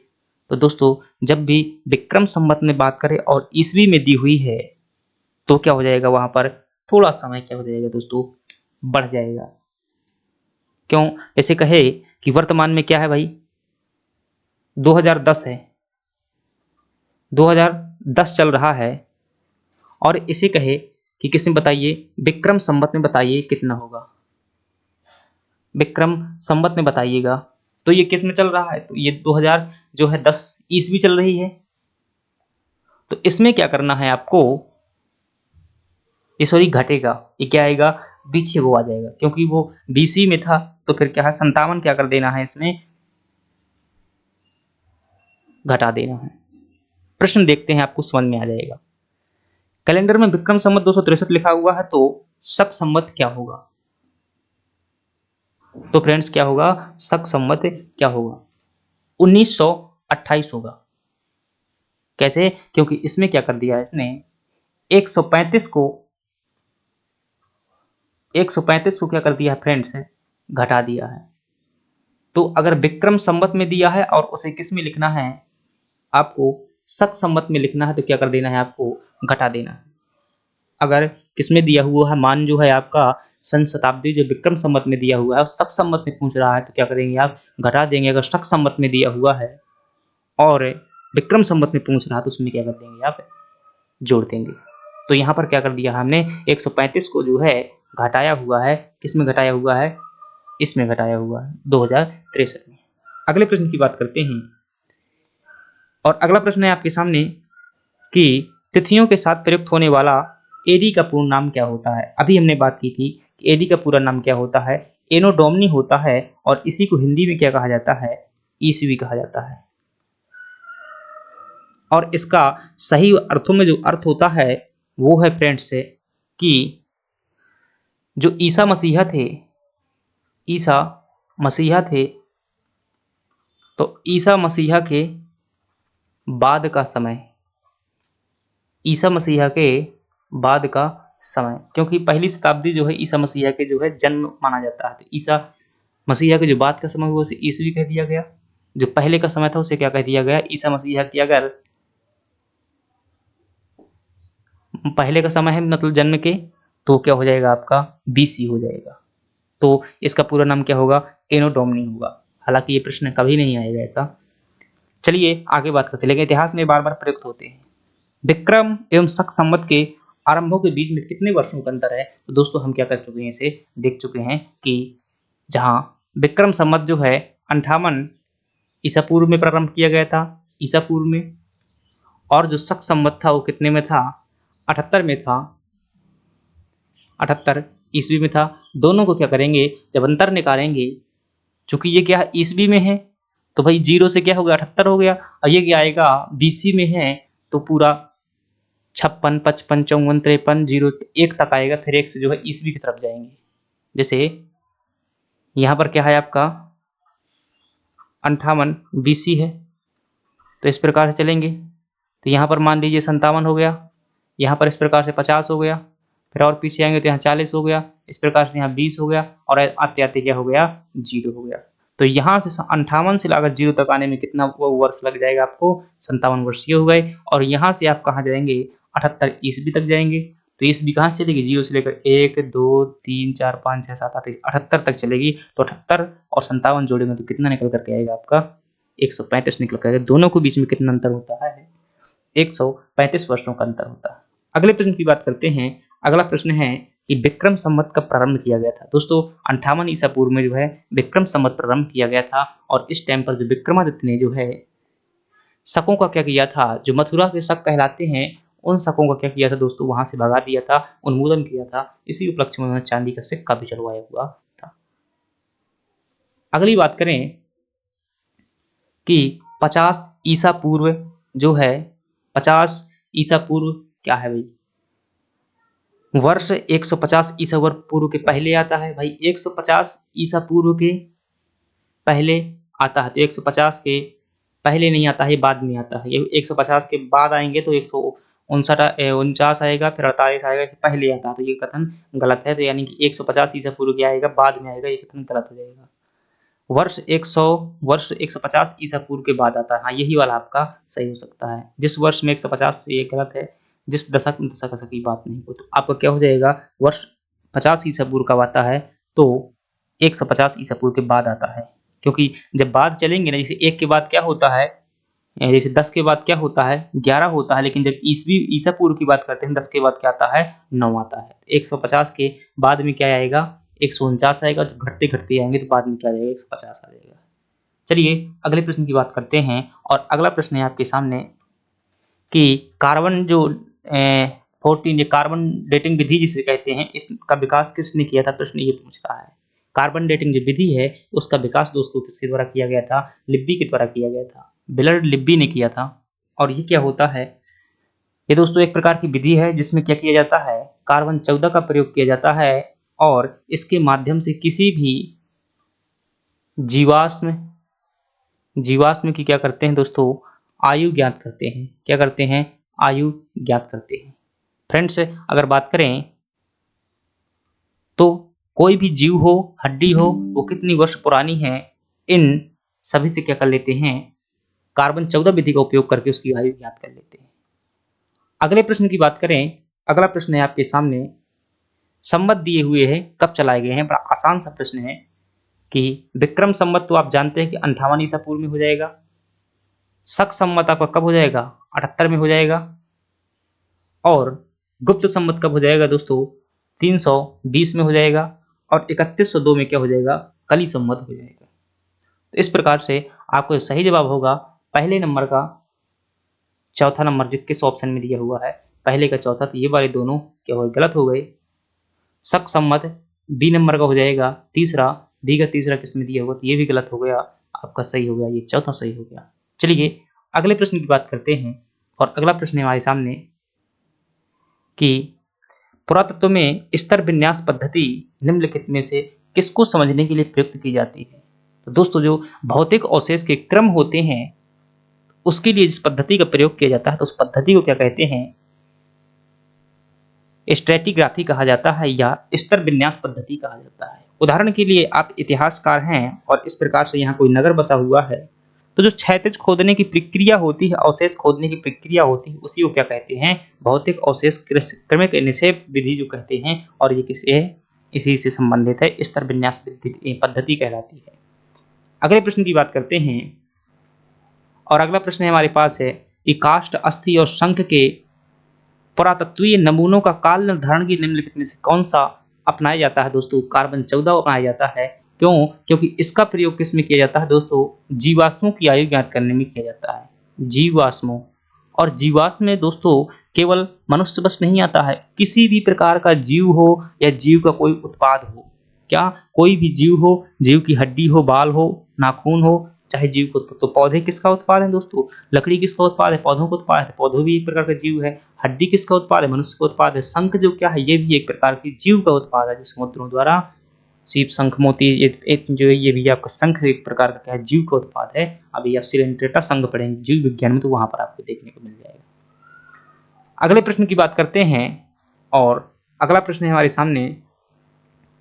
तो दोस्तों जब भी विक्रम संवत में बात करें और ईस्वी में दी हुई है तो क्या हो जाएगा, वहां पर थोड़ा समय क्या हो जाएगा दोस्तों, बढ़ जाएगा। क्यों? ऐसे कहे कि वर्तमान में क्या है भाई, 2010 है, 2010 चल रहा है, और इसे कहे कि किसमें बताइए, विक्रम संवत में बताइए कितना होगा, विक्रम संवत में बताइएगा। तो ये किस में चल रहा है, तो ये 2000 जो है 10 ईस्वी चल रही है। तो इसमें क्या करना है आपको, ये सॉरी घटेगा, ये क्या आएगा, पीछे वो आ जाएगा, क्योंकि वो बीसी में था तो फिर क्या है 57 क्या कर देना है, इसमें घटा देना है। प्रश्न देखते हैं, आपको समझ में आ जाएगा। कैलेंडर में विक्रम संवत 263 लिखा हुआ है, तो शक संवत क्या होगा, तो फ्रेंड्स क्या होगा, शक संवत क्या होगा, 1928 होगा। कैसे? क्योंकि इसमें क्या कर दिया है इसने, 135 को 135 को क्या कर दिया है फ्रेंड्स, घटा दिया है। तो अगर विक्रम संवत में दिया है और उसे किस में लिखना है, आपको शक संवत में लिखना है, तो क्या कर देना है, आपको घटा देना है। अगर किसमें दिया हुआ है, मान जो है आपका सन शताब्दी जो विक्रम संवत में दिया हुआ है और शक संवत में पूछ रहा है, तो क्या करेंगे आप, घटा देंगे। अगर शक संवत में दिया हुआ है और विक्रम संवत में पूछ रहा है, तो उसमें क्या कर देंगे, आप जोड़ देंगे। तो यहाँ पर क्या कर दिया हमने, 135 को जो है घटाया हुआ है, किस में घटाया हुआ है, इसमें घटाया हुआ है 2063 में। अगले प्रश्न की बात करते हैं, और अगला प्रश्न है आपके सामने कि तिथियों के साथ प्रयुक्त होने वाला एडी का पूर्ण नाम क्या होता है। अभी हमने बात की थी कि एडी का पूरा नाम क्या होता है, एनो डोमिनी होता है, और इसी को हिंदी में क्या कहा जाता है, ईस्वी कहा जाता है। और इसका सही अर्थों में जो अर्थ होता है वो है फ्रेंड्स कि जो ईसा मसीहा थे, ईसा मसीहा थे, तो ईसा मसीहा के बाद का समय, ईसा मसीहा के बाद का समय, क्योंकि पहली शताब्दी जो है ईसा मसीहा के जो है जन्म माना जाता है। तो ईसा मसीहा के जो बाद का समय हुआ उसे ईस्वी कह दिया गया, जो पहले का समय था उसे क्या कह दिया गया, ईसा मसीहा की अगर पहले का समय है मतलब जन्म के, तो क्या हो जाएगा आपका, बीसी हो जाएगा। तो इसका पूरा नाम क्या होगा, एनो डोमिनी होगा। हालांकि ये प्रश्न कभी नहीं आएगा ऐसा। चलिए आगे बात करते हैं, लेकिन इतिहास में बार बार प्रयुक्त होते हैं। विक्रम एवं शक संवत के आरंभों के बीच में कितने वर्षों का अंतर है, तो दोस्तों हम क्या कर चुके हैं, इसे देख चुके हैं कि जहां विक्रम संवत जो है 58 ईसा पूर्व में प्रारंभ किया गया था, ईसा पूर्व में, और जो शक संवत था वो कितने में था, 78 में था, 78 ईस्वी में था। दोनों को क्या करेंगे, जब अंतर निकालेंगे, चूंकि ये क्या ईस्वी में है तो भाई 0 से क्या हो गया, 78 हो गया, और ये क्या आएगा बीसी में है तो पूरा 56 55 54 53 0 1 तक आएगा, फिर 1 से जो है ईस्वी की तरफ जाएंगे। जैसे यहाँ पर क्या है आपका 58 बीसी है, तो इस प्रकार से चलेंगे, तो यहाँ पर मान लीजिए 57 हो गया, यहाँ पर इस प्रकार से 50 हो गया, फिर और पीछे आएंगे तो यहाँ 40 हो गया, इस प्रकार से यहाँ 20 हो गया, और आते आते क्या हो गया, 0 हो गया। तो यहाँ से 58 से अगर 0 तक आने में कितना वो वर्ष लग जाएगा आपको, 57 वर्ष ये हो गए। और यहाँ से आप कहाँ जाएंगे, 78 ईस्वी तक जाएंगे। तो ईस्वी कहाँ से चलेगी, 0 से लेकर 1 2 3 4 5 6 7 8 78 तक चलेगी। तो 78 और 57 जोड़ेंगे तो कितना निकल करके आएगा आपका, 135 निकल कर आएगा। दोनों के बीच में कितना अंतर होता है, 135 वर्षों का अंतर होता है। अगले प्रश्न की बात करते हैं। अगला प्रश्न है कि विक्रम संवत कब प्रारंभ किया गया था। दोस्तों 58 ईसा पूर्व में जो है विक्रम संवत प्रारंभ किया गया था, और इस टाइम पर जो विक्रमादित्य ने जो है शकों का क्या किया था, जो मथुरा के शक कहलाते हैं उन शकों का क्या किया था दोस्तों, वहां से भगा दिया था, उन्मूलन किया था। इसी उपलक्ष्य में उन्होंने चांदी का सिक्का भी चलवाया हुआ था। अगली बात करें कि 50 ईसा पूर्व जो है, 50 ईसा पूर्व क्या है भाई, वर्ष 150 ईसा वर्ष पूर्व के पहले आता है भाई, 150 ईसा पूर्व के पहले आता है। तो 150 के पहले नहीं आता है, बाद में आता है। ये 150 के बाद आएंगे तो 159 आएगा, फिर 48 आएगा, फिर पहले आता है। तो ये कथन गलत है। तो यानी कि 150 ईसा पूर्व क्या आएगा, बाद में आएगा, ये कथन गलत हो जाएगा। वर्ष 150 ईसा पूर्व के बाद आता है। हाँ, यही वाला आपका सही हो सकता है। जिस वर्ष में 150 ये गलत है, जिस दशक में दशक की बात नहीं हो, तो आपका क्या हो जाएगा, वर्ष 50 ईसा पूर्व का आता है तो 150 ईसा पूर्व के बाद आता है। क्योंकि जब बाद चलेंगे ना, जैसे 1 के बाद क्या होता है, जैसे 10 के बाद क्या होता है, 11 होता है, लेकिन जब ईसवी ईसा पूर्व की बात करते हैं 10 के बाद क्या आता है, 9 आता है। 150 के बाद में क्या आएगा, 149 आएगा। जब घटते घटते आएंगे तो बाद में क्या आ जाएगा, 150 आ जाएगा। चलिए अगले प्रश्न की बात करते हैं, और अगला प्रश्न है आपके सामने कि कार्बन जो 14 ये कार्बन डेटिंग विधि जिसे कहते हैं, इसका विकास किसने किया था, प्रश्न ये पूछ रहा है। कार्बन डेटिंग जो विधि है उसका विकास दोस्तों किसके द्वारा किया गया था, लिब्बी के द्वारा किया गया था, बिलर्ड लिब्बी ने किया था। और ये क्या होता है, ये दोस्तों एक प्रकार की विधि है जिसमें क्या किया जाता है, कार्बन 14 का प्रयोग किया जाता है और इसके माध्यम से किसी भी जीवाश्म की क्या करते हैं दोस्तों, आयु ज्ञात करते हैं। क्या करते हैं, आयु ज्ञात करते हैं। फ्रेंड्स अगर बात करें तो कोई भी जीव हो, हड्डी हो, वो कितनी वर्ष पुरानी है, इन सभी से क्या कर लेते हैं, कार्बन 14 विधि का उपयोग करके उसकी आयु ज्ञात कर लेते हैं। अगले प्रश्न की बात करें, अगला प्रश्न है आपके सामने, संवत दिए हुए हैं, कब चलाए गए हैं। बड़ा आसान सा प्रश्न है कि विक्रम संवत तो आप जानते हैं कि 58 ईसा पूर्व में हो जाएगा। शक संवत आपका कब हो जाएगा, 78 में हो जाएगा। और गुप्त संवत कब हो जाएगा दोस्तों, 320 में हो जाएगा। और 3102 में क्या हो जाएगा, कली संवत हो जाएगा। तो इस प्रकार से आपको सही जवाब होगा पहले नंबर का चौथा नंबर, जिस किस ऑप्शन में दिया हुआ है पहले का चौथा, तो ये वाले दोनों क्या हो गलत हो गए। शक संवत बी नंबर का हो जाएगा तीसरा, डी का तीसरा किस में दिया हुआ, तो ये भी गलत हो गया, आपका सही हो गया, ये चौथा सही हो गया। चलिए अगले प्रश्न की बात करते हैं, और अगला प्रश्न है हमारे सामने कि पुरातत्व में स्तर विन्यास पद्धति निम्नलिखित में से किसको समझने के लिए प्रयुक्त की जाती है। तो दोस्तों जो भौतिक अवशेष के क्रम होते हैं उसके लिए जिस पद्धति का प्रयोग किया जाता है तो उस पद्धति को क्या कहते हैं, स्ट्रेटिग्राफी कहा जाता है या स्तर विन्यास पद्धति कहा जाता है। उदाहरण के लिए आप इतिहासकार हैं और इस प्रकार से यहाँ कोई नगर बसा हुआ है, तो जो क्षैतिज खोदने की प्रक्रिया होती है, अवशेष खोदने की प्रक्रिया होती है, उसी को क्या कहते हैं, भौतिक अवशेष क्रमिक निक्षेप विधि जो कहते हैं। और ये किसी है, इसी से संबंधित है, स्तर विन्यास पद्धति कहलाती है। अगले प्रश्न की बात करते हैं, और अगला प्रश्न हमारे पास है कि काष्ठ, अस्थि और शंख के पुरातत्वीय नमूनों का काल निर्धारण की निम्नलिखित में से कौन सा अपनाया जाता है दोस्तों, कार्बन 14 अपनाया जाता है। क्यों, क्योंकि इसका प्रयोग किस में किया जाता है दोस्तों, जीवाश्मों की आयु ज्ञात करने में किया जाता है। जीवाश्मों, और जीवाश्म में दोस्तों केवल मनुष्य बस नहीं आता है, किसी भी प्रकार का जीव हो या जीव का कोई उत्पाद हो, क्या कोई भी जीव हो, जीव की हड्डी हो, बाल हो, नाखून हो, चाहे जीव को, तो पौधे किसका उत्पाद है दोस्तों, लकड़ी किसका उत्पाद है, पौधों का उत्पाद है, पौधे भी एक प्रकार का जीव है। हड्डी किसका उत्पाद है, मनुष्य का उत्पाद है। शंख जो क्या है, ये भी एक प्रकार की जीव का उत्पाद है, जो समुद्रों द्वारा सीप, शंख, मोती, जो ये भी आपका शंख एक प्रकार का क्या है, जीव का उत्पाद है। अभी आप सिलेंट्रेटा शंख पढ़ेंगे जीव विज्ञान में, तो वहां पर आपको देखने को मिल जाएगा। अगले प्रश्न की बात करते हैं, और अगला प्रश्न है हमारे सामने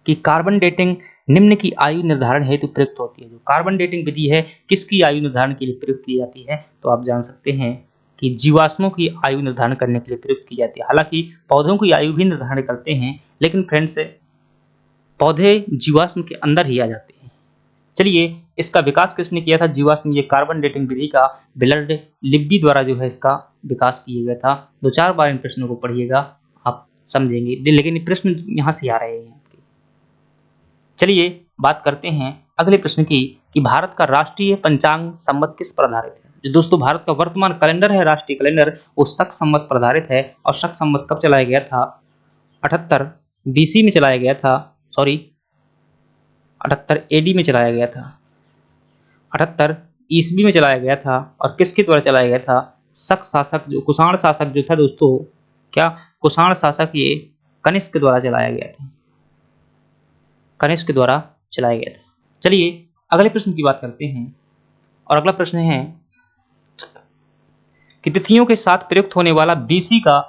कि कार्बन डेटिंग निम्न की आयु निर्धारण हेतु प्रयुक्त होती है। जो कार्बन डेटिंग विधि है किसकी आयु निर्धारण के लिए प्रयुक्त की जाती है, तो आप जान सकते हैं कि जीवाश्मों की आयु निर्धारण करने के लिए प्रयुक्त की जाती है। हालांकि पौधों की आयु भी निर्धारण करते हैं, लेकिन फ्रेंड्स पौधे जीवाश्म के अंदर ही आ जाते हैं। चलिए इसका विकास किसने किया था, जीवाश्म, ये कार्बन डेटिंग विधि का बिलर्ड लिब्बी द्वारा जो है इसका विकास किया गया था। 2-4 बार इन प्रश्नों को पढ़िएगा, आप समझेंगे, लेकिन ये प्रश्न यहाँ से आ रहे हैं। चलिए बात करते हैं अगले प्रश्न की कि भारत का राष्ट्रीय पंचांग संवत किस पर आधारित है। जो दोस्तों भारत का वर्तमान कैलेंडर है, राष्ट्रीय कैलेंडर, वो शक संवत पर आधारित है। और शक संवत कब चलाया गया था, 78 BC में चलाया गया था, 78 AD में चलाया गया था, 78 ईस्वी में चलाया गया था। और किसके द्वारा चलाया गया था, शक शासक, जो कुषाण शासक जो था दोस्तों, क्या कुषाण शासक ये कनिष्क के द्वारा चलाया गया था, कनिष्क के द्वारा चलाया गया था। चलिए अगले प्रश्न की बात करते हैं, और अगला प्रश्न है कि तिथियों के साथ प्रयुक्त होने वाला BC का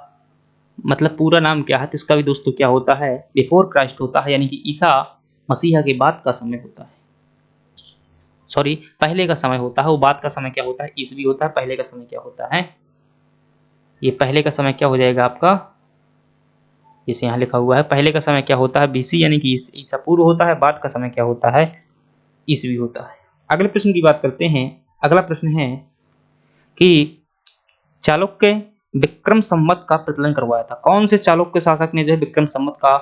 मतलब पूरा नाम क्या है। तो इसका भी दोस्तों क्या होता है, बिफोर क्राइस्ट होता है, यानी कि ईसा मसीहा के बाद का समय होता है। सॉरी पहले का समय होता है, वो बाद का समय क्या होता है, ईसवी होता है। पहले का समय क्या होता है, ये पहले का समय क्या हो जाएगा आपका, जैसे यहाँ लिखा हुआ है पहले का समय क्या होता है बीसी यानी कि ईसा पूर्व होता है, बाद का समय क्या होता है ईसवी होता है। अगले प्रश्न की बात करते हैं। अगला प्रश्न है कि चालुक्य विक्रम संवत का प्रचलन करवाया था। कौन से चालुक्य शासक ने जो है विक्रम संवत का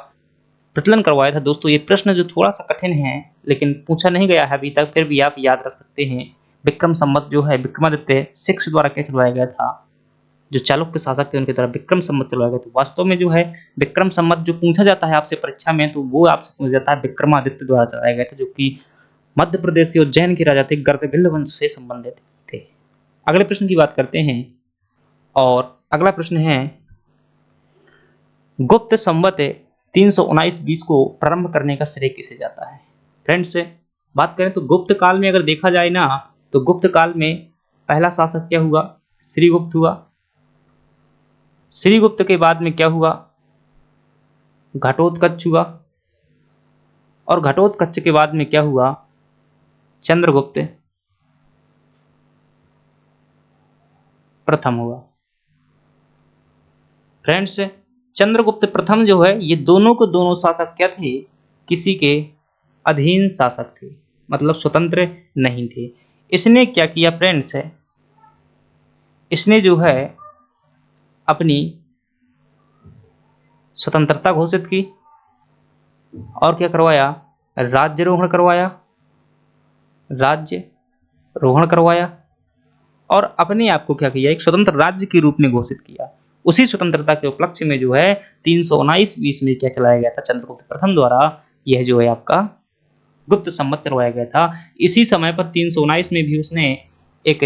प्रचलन करवाया था। दोस्तों ये प्रश्न जो थोड़ा सा कठिन है लेकिन पूछा नहीं गया है अभी तक, फिर भी आप याद रख सकते हैं। विक्रम संवत जो है विक्रमादित्य 6 द्वारा क्या चलवाया गया था, जो चालुक्य शासक थे उनके द्वारा विक्रम संवत चलवाया गया। तो वास्तव में जो है विक्रम संवत जो पूछा जाता है आपसे परीक्षा में, तो वो आपसे पूछा जाता है विक्रमादित्य द्वारा चलाया गया था, जो कि मध्य प्रदेश के उज्जैन के राजा थे, गर्दभिल्ल वंश से संबंधित थे। अगले प्रश्न की बात करते हैं और अगला प्रश्न है गुप्त संवत 319-20 को प्रारंभ करने का श्रेय किसे जाता है। फ्रेंड्स बात करें तो गुप्त काल में अगर देखा जाए ना, तो गुप्त काल में पहला शासक क्या हुआ, श्रीगुप्त हुआ। श्रीगुप्त के बाद में क्या हुआ, घटोत्कच हुआ, और घटोत्कच के बाद में क्या हुआ, चंद्रगुप्त प्रथम हुआ। फ्रेंड्स चंद्रगुप्त प्रथम जो है, ये दोनों को दोनों शासक क्या थे, किसी के अधीन शासक थे, मतलब स्वतंत्र नहीं थे। इसने क्या किया फ्रेंड्स, इसने जो है अपनी स्वतंत्रता घोषित की और क्या करवाया, राज्यरोहण करवाया, राज्यरोहण करवाया और अपने आप को क्या किया, एक स्वतंत्र राज्य के रूप में घोषित किया। उसी स्वतंत्रता के उपलक्ष्य में जो है 319-20 में क्या चलाया गया था, चंद्रगुप्त प्रथम द्वारा यह जो है आपका गुप्त संवत चलवाया गया था। इसी समय पर 319 में भी उसने एक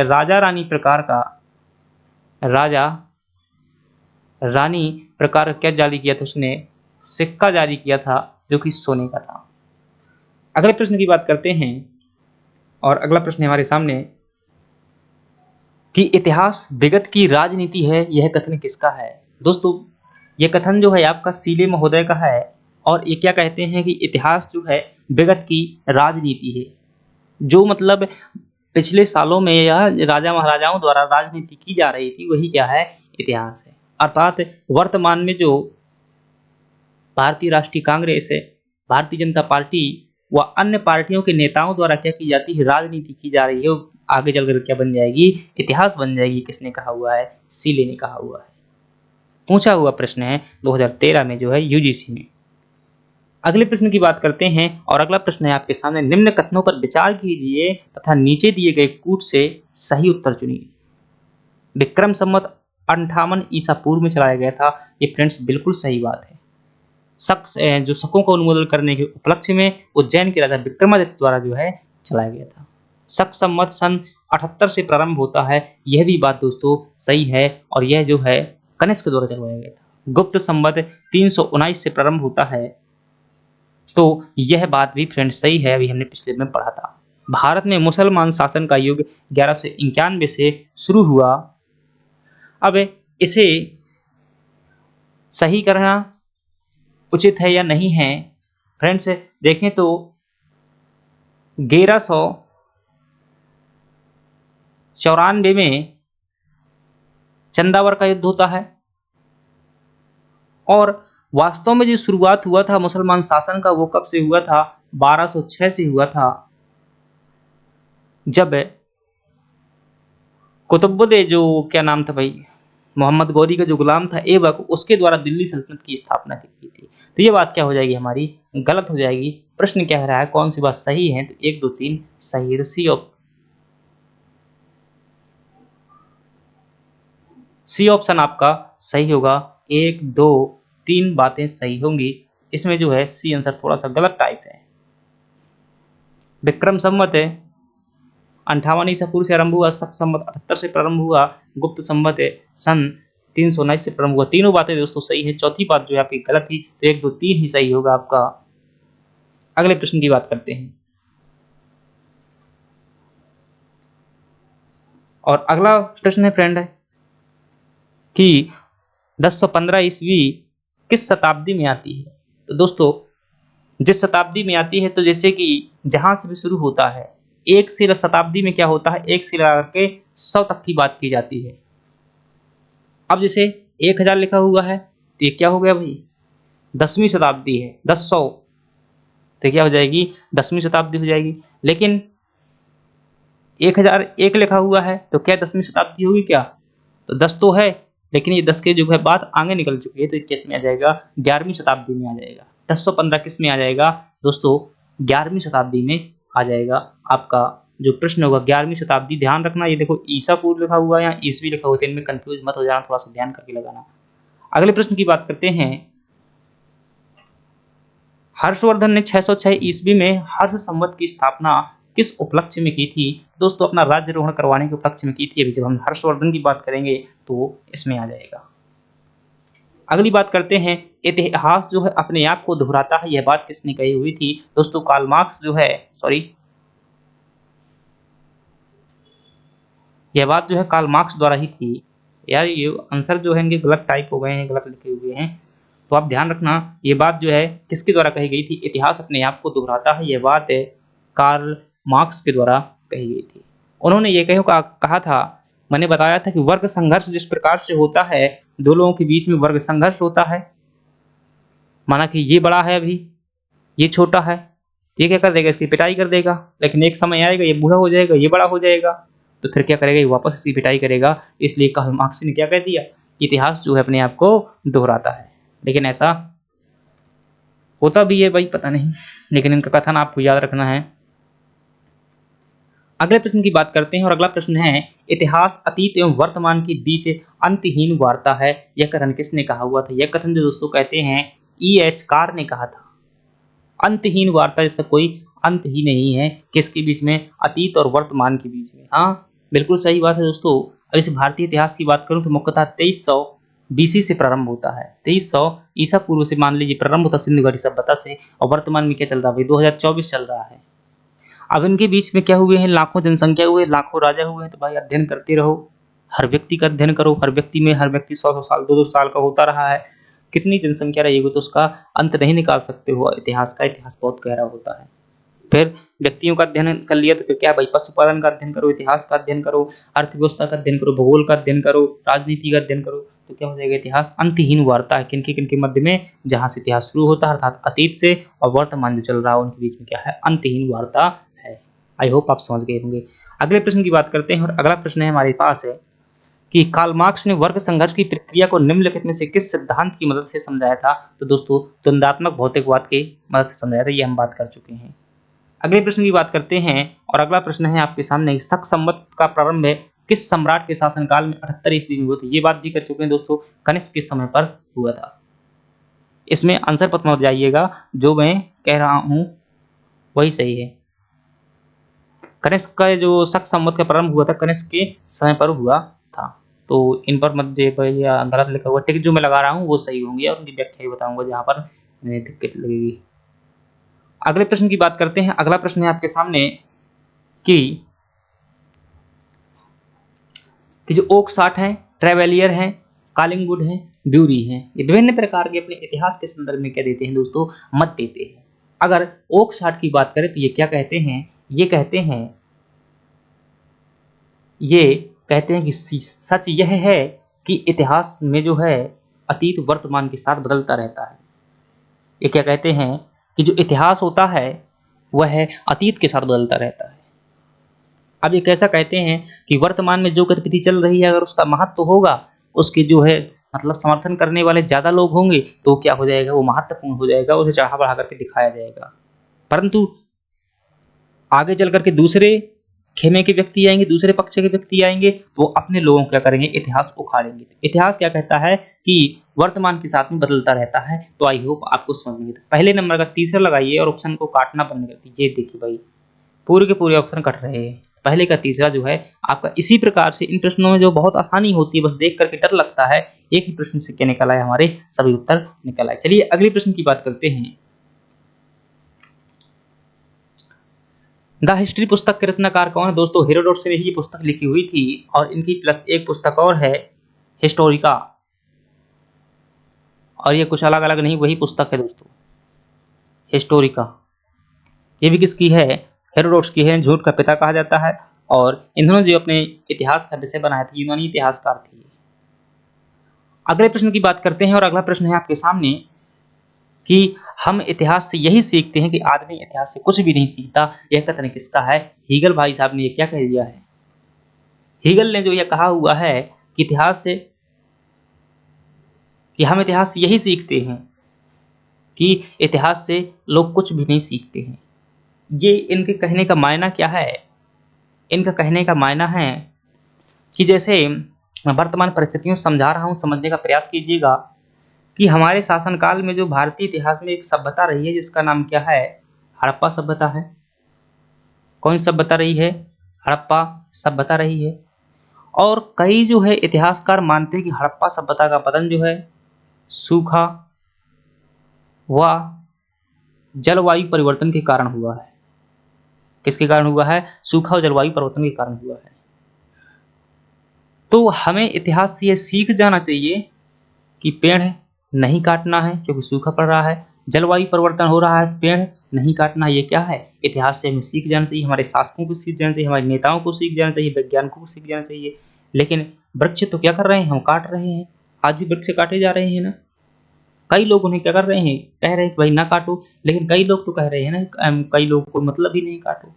राजा रानी प्रकार का, राजा रानी प्रकार क्या जारी किया था, उसने सिक्का जारी किया था जो कि सोने का था। अगले प्रश्न की बात करते हैं और अगला प्रश्न हमारे सामने कि इतिहास विगत की राजनीति है, यह कथन किसका है। दोस्तों यह कथन जो है आपका सीले महोदय का है, और ये क्या कहते हैं कि इतिहास जो है विगत की राजनीति है, जो मतलब पिछले सालों में या राजा महाराजाओं द्वारा राजनीति की जा रही थी, वही क्या है, इतिहास है। अर्थात वर्तमान में जो भारतीय राष्ट्रीय कांग्रेस है, भारतीय जनता पार्टी व अन्य पार्टियों के नेताओं द्वारा क्या की जाती है, राजनीति की जा रही है, वो आगे चलकर क्या बन जाएगी, इतिहास बन जाएगी। किसने कहा हुआ है, सीले ने कहा हुआ है। पूछा हुआ प्रश्न है 2013 में जो है यूजीसी में। अगले प्रश्न की बात करते हैं और अगला प्रश्न है आपके सामने, निम्न कथनों पर विचार कीजिए तथा नीचे दिए गए कूट से सही उत्तर चुनिए। विक्रम संवत 58 ईसा पूर्व में चलाया गया था, ये फ्रेंड्स बिल्कुल सही बात है। जो शकों का उन्मूलन करने के उपलक्ष्य में उज्जैन के राजा विक्रमादित्य द्वारा जो है चलाया गया था। शक संवत सन 78 से प्रारंभ होता है, यह भी बात दोस्तों सही है, और यह जो है कनिष्क द्वारा चलवाया गया था। गुप्त संवत 319 से प्रारंभ होता है, तो यह बात भी फ्रेंड्स सही है, अभी हमने पिछले में पढ़ा था। भारत में मुसलमान शासन का युग 1191 से शुरू हुआ। अब इसे सही करना उचित है या नहीं है, फ्रेंड्स देखें तो 1194 में चंदावर का युद्ध होता है, और वास्तव में जो शुरुआत हुआ था मुसलमान शासन का, वो कब से हुआ था, 1206 से हुआ था, जब कुतुबुद्दीन जो क्या नाम था भाई, मोहम्मद गौरी का जो गुलाम था ऐबक, उसके द्वारा दिल्ली सल्तनत की स्थापना की थी। तो ये बात क्या हो जाएगी, हमारी गलत हो जाएगी। प्रश्न क्या रहा है, कौन सी बात सही है, तो 1 2 3 सही है, तो सी ऑप्शन आपका सही होगा। 1 2 3 बातें सही होंगी, इसमें जो है सी आंसर थोड़ा सा गलत टाइप है। विक्रम संवत 58 ईसा पूर्व से आरंभ हुआ, शक संवत 78 से प्रारंभ हुआ, गुप्त संवत सन 319 से प्रारंभ हुआ। तीनों बातें दोस्तों सही है, चौथी बात जो है आपकी गलत थी, तो 1 2 3 ही सही होगा आपका। अगले प्रश्न की बात करते हैं और अगला प्रश्न है फ्रेंड कि 1015 ईस्वी किस शताब्दी में आती है। तो दोस्तों जिस शताब्दी में आती है, तो जैसे कि जहां से भी शुरू होता है, एक से शताब्दी में क्या होता है, एक से लगा के 100 तक की बात की जाती है। अब जैसे 1000 लिखा हुआ है तो ये क्या हो गया भाई, 10वीं शताब्दी है, 10 तो क्या हो जाएगी, 10वीं शताब्दी हो जाएगी। लेकिन 1001 लिखा हुआ है तो क्या 10वीं शताब्दी होगी क्या, तो 10 तो है, लेकिन ये 10 के जो है बात आगे निकल चुकी है, तो ये किस में आ जाएगा, 11वीं शताब्दी में आ जाएगा। 1015 किस में आ जाएगा दोस्तों, 11वीं शताब्दी में आ जाएगा। आपका जो प्रश्न होगा 11वीं शताब्दी, ध्यान रखना, ये देखो ईसा पूर्व लिखा हुआ है या ईसवी लिखा हुआ है, इनमें कंफ्यूज मत हो जाना, थोड़ा सा ध्यान करके लगाना। अगले प्रश्न की बात करते हैं। हर्षवर्धन ने 606 ईस्वी में हर्ष संवत की स्थापना किस उपलक्ष्य में की थी, दोस्तों अपना राज्यारोहण करवाने के उपलक्ष्य में की थी। अभी जब हम हर्षवर्धन की बात करेंगे तो इसमें आ जाएगा। अगली बात करते हैं, इतिहास जो है अपने आप को दोहराता है, यह बात किसने कही हुई थी, दोस्तों कार्ल मार्क्स जो है, यह बात जो है कार्ल मार्क्स द्वारा ही थी। यार ये आंसर जो है इनके गलत टाइप हो गए हैं, गलत लिखे हुए हैं, तो आप ध्यान रखना, ये बात जो है किसके द्वारा कही गई थी, इतिहास अपने आप को दोहराता है, यह बात है कार्ल मार्क्स के द्वारा कही गई थी। उन्होंने ये कहा था, मैंने बताया था कि वर्ग संघर्ष जिस प्रकार से होता है, दो लोगों के बीच में वर्ग संघर्ष होता है, माना कि ये बड़ा है अभी, ये छोटा है, तो ये क्या कर देगा, इसकी पिटाई कर देगा, लेकिन एक समय आएगा ये बूढ़ा हो जाएगा, ये बड़ा हो जाएगा, तो फिर क्या करेगा, ये वापस इसकी पिटाई करेगा। इसलिए कार्ल मार्क्स ने क्या कह दिया, इतिहास जो है अपने आप को दोहराता है। लेकिन ऐसा होता भी है भाई, पता नहीं, लेकिन इनका कथन आपको याद रखना है। अगले प्रश्न की बात करते हैं, और अगला प्रश्न है, इतिहास अतीत एवं वर्तमान के बीच अंतहीन वार्ता है, यह कथन किसने कहा हुआ था, यह कथन जो दोस्तों कहते हैं E.H. कार ने कहा था। अंतहीन वार्ता, इसका कोई अंत ही नहीं है, किसके बीच में, अतीत और वर्तमान के बीच में। हाँ बिल्कुल सही बात है दोस्तों। अब इस भारतीय इतिहास की बात करूं तो मुख्यतः 2300 BC से प्रारंभ होता है, 2300 ईसा पूर्व से मान लीजिए प्रारंभ होता है सिंधु घाटी सभ्यता से, और वर्तमान में क्या चल रहा है भाई, 2024 चल रहा है। अब इनके बीच में क्या हुए हैं, लाखों जनसंख्या हुए, लाखों राजा हुए हैं, तो भाई अध्ययन करते रहो, हर व्यक्ति का अध्ययन करो, हर व्यक्ति 100 साल 200 साल का होता रहा है, कितनी जनसंख्या रहेगी तो उसका अंत नहीं निकाल सकते हो इतिहास का, इतिहास बहुत गहरा होता है। फिर व्यक्तियों का अध्ययन कर लिया तो फिर क्या भाई, पशुपालन का अध्ययन करो, इतिहास का अध्ययन करो, अर्थव्यवस्था का अध्ययन करो, भूगोल का अध्ययन करो, राजनीति का अध्ययन करो, तो क्या हो जाएगा, इतिहास अंतहीन वार्ता है, किनके मध्य में, जहां से इतिहास शुरू होता है अर्थात अतीत से, और वर्तमान जो चल रहा है उनके बीच में क्या है, अंतहीन वार्ता है। आई होप आप समझ गए होंगे। अगले प्रश्न की बात करते हैं, और अगला प्रश्न है हमारे पास है कि कार्ल मार्क्स ने वर्ग संघर्ष की प्रक्रिया को निम्नलिखित में से किस सिद्धांत की मदद से समझाया था, तो दोस्तों द्वंदात्मक भौतिकवाद की मदद से समझाया था, ये हम बात कर चुके हैं। अगले प्रश्न की बात करते हैं, और अगला प्रश्न है आपके सामने, शक संवत का प्रारंभ किस सम्राट के शासनकाल में 78 ईस्वी में हुआ था, ये बात भी कर चुके हैं दोस्तों, कनिष्क के समय पर हुआ था। इसमें आंसर पता मत जाइएगा, जो मैं कह रहा हूं वही सही है। कनिष्क का जो शक संवत का प्रारंभ हुआ था कनिष्क के समय पर हुआ था, तो इन पर मत या गलत लिखा हुआ टिक जो मैं लगा रहा हूँ वो सही होंगे, और उनकी व्याख्या ही बताऊंगा जहाँ पर दिक्कत लगेगी। अगले प्रश्न की बात करते हैं। अगला प्रश्न है आपके सामने कि जो ओक साठ है, ट्रेवेलियर है, कालिंगवुड है, ब्यूरी है, ये विभिन्न प्रकार के अपने इतिहास के संदर्भ में क्या देते हैं दोस्तों, मत देते हैं। अगर ओक साठ की बात करें तो ये क्या कहते हैं, ये कहते हैं कि सच यह है कि इतिहास में जो है अतीत वर्तमान के साथ बदलता रहता है। ये क्या कहते हैं कि जो इतिहास होता है वह अतीत के साथ बदलता रहता है। अब ये कैसा कहते हैं कि वर्तमान में जो गतिविधि चल रही है अगर उसका महत्व होगा, उसके जो है मतलब समर्थन करने वाले ज़्यादा लोग होंगे तो क्या हो जाएगा, वो महत्वपूर्ण हो जाएगा, उसे चढ़ा बढ़ा करके दिखाया जाएगा। परंतु आगे चल करके दूसरे खेमे के व्यक्ति आएंगे, दूसरे पक्ष के व्यक्ति आएंगे, तो वो अपने लोगों क्या करेंगे, इतिहास उखाड़ेंगे। इतिहास क्या कहता है कि वर्तमान के साथ में बदलता रहता है। तो आई होप आपको समझ में। पहले नंबर का तीसरा लगाइए और ऑप्शन को काटना बंद कर दीजिए। देखिए भाई पूरे के पूरे ऑप्शन कट रहे हैं, पहले का तीसरा जो है आपका। इसी प्रकार से इन प्रश्नों में जो बहुत आसानी होती है, बस देख करके डर लगता है, एक ही प्रश्न से क्या निकल आए, हमारे सभी उत्तर निकल आए। चलिए अगले प्रश्न की बात करते हैं। द हिस्ट्री पुस्तक के रचनाकार कौन है दोस्तों, हेरोडोट से ही ये पुस्तक लिखी हुई थी, और इनकी प्लस एक पुस्तक और है हिस्टोरिका, और ये कुछ अलग अलग नहीं, वही पुस्तक है दोस्तों हिस्टोरिका। ये भी किसकी है, हेरोडोटस की है, झूठ का पिता कहा जाता है। और इन्होंने जो अपने इतिहास का विषय बनाया था, यूनानी इतिहासकार थे। अगले प्रश्न की बात करते हैं और अगला प्रश्न है आपके सामने कि हम इतिहास से यही सीखते हैं कि आदमी इतिहास से कुछ भी नहीं सीखता। यह कथन किसका है? हीगल भाई साहब ने ये क्या कह दिया है? हीगल ने जो यह कहा हुआ है कि हम इतिहास से यही सीखते हैं कि इतिहास से लोग कुछ भी नहीं सीखते हैं। ये इनके कहने का मायना क्या है? इनका कहने का मायना है कि जैसे मैं वर्तमान परिस्थितियों को समझा रहा हूँ, समझने का प्रयास कीजिएगा कि हमारे शासनकाल में जो भारतीय इतिहास में एक सभ्यता रही है जिसका नाम क्या है? हड़प्पा सभ्यता है। कौन सी सभ्यता रही है? हड़प्पा सभ्यता रही है। और कई जो है इतिहासकार मानते हैं कि हड़प्पा सभ्यता का पतन जो है सूखा व जलवायु परिवर्तन के कारण हुआ है। किसके कारण हुआ है? सूखा और जलवायु परिवर्तन के कारण हुआ है। तो हमें इतिहास से यह सीख जाना चाहिए कि पेड़ नहीं काटना है क्योंकि सूखा पड़ रहा है, जलवायु परिवर्तन हो रहा है, पेड़ नहीं काटना। ये क्या है? इतिहास से हमें सीख जाना चाहिए, हमारे शासकों को सीख जाना चाहिए, हमारे नेताओं को सीख जाना चाहिए, वैज्ञानिकों को सीख जाना चाहिए। लेकिन वृक्ष तो क्या कर रहे हैं? हम काट रहे हैं। आज भी वृक्ष काटे जा रहे हैं ना। कई लोग उन्हें क्या कर रहे हैं? कह रहे हैं कि भाई ना काटो, लेकिन कई लोग तो कह रहे हैं ना, कई लोग को मतलब ही नहीं काटो।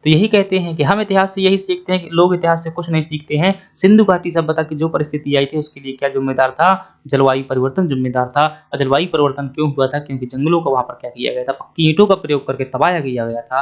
तो यही कहते हैं कि हम इतिहास से यही सीखते हैं कि लोग इतिहास से कुछ नहीं सीखते हैं। सिंधु घाटी सभ्यता की जो परिस्थिति आई थी उसके लिए क्या जिम्मेदार था? जलवायु परिवर्तन जिम्मेदार था। और जलवायु परिवर्तन क्यों हुआ था? क्योंकि जंगलों का वहां पर क्या किया गया था? पक्की ईंटों का प्रयोग करके तबाह किया गया था।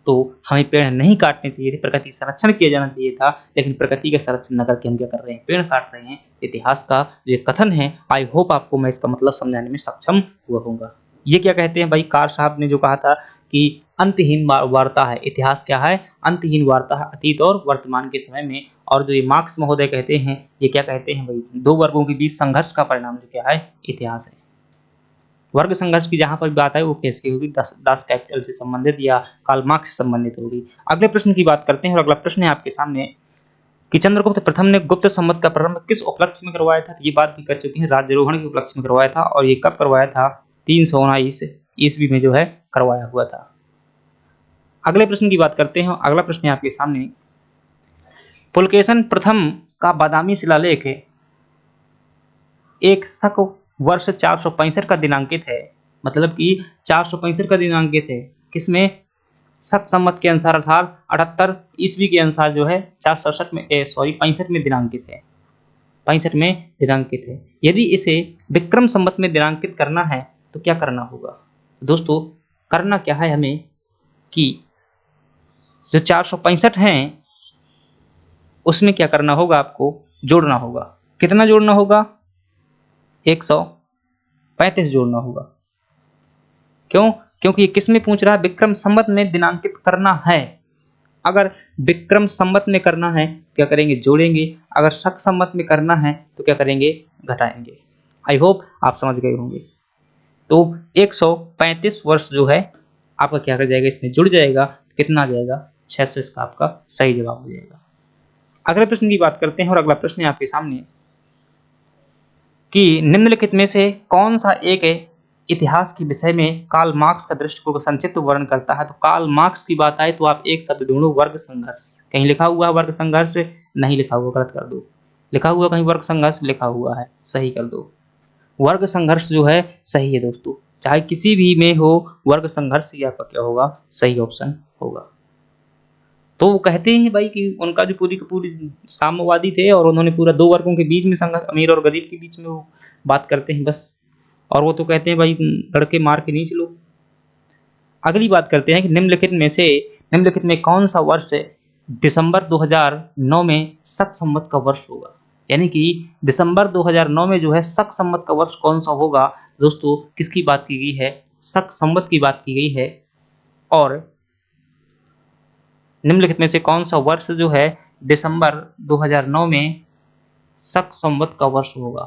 तो हमें पेड़ नहीं काटने चाहिए थे, प्रकृति संरक्षण किया जाना चाहिए था। लेकिन प्रकृति का संरक्षण न करके हम क्या कर रहे हैं? पेड़ काट रहे हैं। इतिहास का जो कथन है, आई होप आपको मैं इसका मतलब समझाने में सक्षम हुआ होऊंगा। ये क्या कहते हैं भाई? कार साहब ने जो कहा था कि अंतहीन वार्ता है इतिहास। क्या है? अंतहीन वार्ता है अतीत और वर्तमान के समय में। और जो ये मार्क्स महोदय कहते हैं, ये क्या कहते हैं भाई? दो वर्गों के बीच संघर्ष का परिणाम जो क्या है? इतिहास है। वर्ग संघर्ष की जहां पर बात है वो कैसे होगी? दास कैपिटल से संबंधित या कार्ल मार्क्स से संबंधित होगी। अगले प्रश्न की बात करते हैं और अगला प्रश्न है आपके सामने कि चंद्रगुप्त प्रथम ने गुप्त संवत का प्रारंभ किस उपलक्ष्य में करवाया था? ये बात भी कर चुके हैं, राज्यारोहण के उपलक्ष्य में करवाया था। और ये कब करवाया था? 319 ईस्वी में जो है करवाया हुआ था। अगले प्रश्न की बात करते हैं। अगला प्रश्न है आपके सामने, पुलकेशन प्रथम का बादामी शिलालेख एक शक वर्ष 465 का दिनांकित है। मतलब कि 465 का दिनांकित है। किसमें? शक संवत के अनुसार, अर्थात 78 ईस्वी के अनुसार जो है 467 में 65 में दिनांकित है। 65 में दिनांकित है। यदि इसे विक्रम संवत में दिनांकित करना है तो क्या करना होगा? दोस्तों करना क्या है हमें कि जो 465 हैं उसमें क्या करना होगा? आपको जोड़ना होगा। कितना जोड़ना होगा? 135 जोड़ना होगा। क्यों? क्योंकि ये किस में पूछ रहा है? विक्रम संवत में दिनांकित करना है। अगर विक्रम संवत में करना है क्या करेंगे? जोड़ेंगे। अगर शक संवत में करना है तो क्या करेंगे? घटाएंगे। आई होप आप समझ गए होंगे। तो 135 वर्ष जो है आपका क्या कर जाएगा? इसमें जुड़ जाएगा। कितना आ जाएगा? 600। इसका आपका सही जवाब हो जाएगा। अगले प्रश्न की बात करते हैं और अगला प्रश्न है आपके सामने कि निम्नलिखित में से कौन सा एक इतिहास के विषय में कार्ल मार्क्स का दृष्टिकोण को संक्षिप्त वर्णन करता है? तो कार्ल मार्क्स की बात आए तो आप एक शब्द ढूंढो, वर्ग संघर्ष। कहीं लिखा हुआ है वर्ग संघर्ष? नहीं लिखा हुआ, गलत कर दो। लिखा हुआ कहीं वर्ग संघर्ष? लिखा हुआ है, सही कर दो। वर्ग संघर्ष जो है सही है दोस्तों। चाहे किसी भी में हो, वर्ग संघर्ष ही आपका क्या होगा? सही ऑप्शन होगा। तो वो कहते हैं भाई कि उनका जो पूरी की पूरी साम्यवादी थे और उन्होंने पूरा दो वर्गों के बीच में संघर्ष, अमीर और गरीब के बीच में वो बात करते हैं बस। और वो तो कहते हैं भाई लड़के मार के नहीं चलो। अगली बात करते हैं कि निम्नलिखित में कौन सा वर्ष दिसंबर 2009 में शक संवत का वर्ष होगा? यानी कि दिसंबर 2009 में जो है शक संवत का वर्ष कौन सा होगा? दोस्तों किसकी बात की गई है? शक संवत की बात की गई है। और निम्नलिखित में से कौन सा वर्ष जो है दिसंबर 2009 में शक संवत का वर्ष होगा?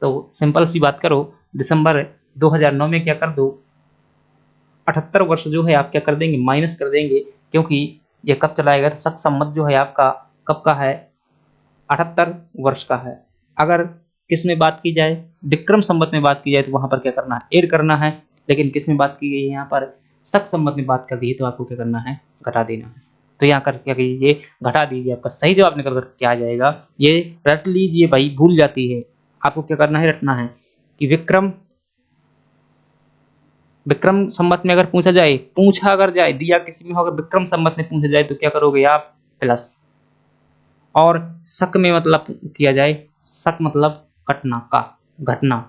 तो सिंपल सी बात करो, दिसंबर 2009 में क्या कर दो? 78 वर्ष जो है आप क्या कर देंगे? माइनस कर देंगे। क्योंकि ये कब चलाएगा? तो शक संवत जो है आपका कब का है? 78 वर्ष का है। अगर किस में बात की जाए? विक्रम संवत में बात की जाए तो वहां पर क्या करना है? ऐड करना है। लेकिन किस में बात की गई है यहाँ पर, सक संबंध में बात कर दी है, तो आपको क्या करना है, घटा देना है। तो यहाँ कर क्या कीजिए, घटा दीजिए, आपका सही जवाब निकल कर क्या आ जाएगा, ये रट लीजिए भाई, भूल जाती है। आपको क्या करना है, रटना है कि विक्रम विक्रम संवत में अगर पूछा जाए, पूछा अगर जाए, दिया किसी में हो, अगर विक्रम संवत में पूछा जाए तो क्या करोगे आप, प्लस। और शक में मतलब किया जाए, शक मतलब घटना का, घटना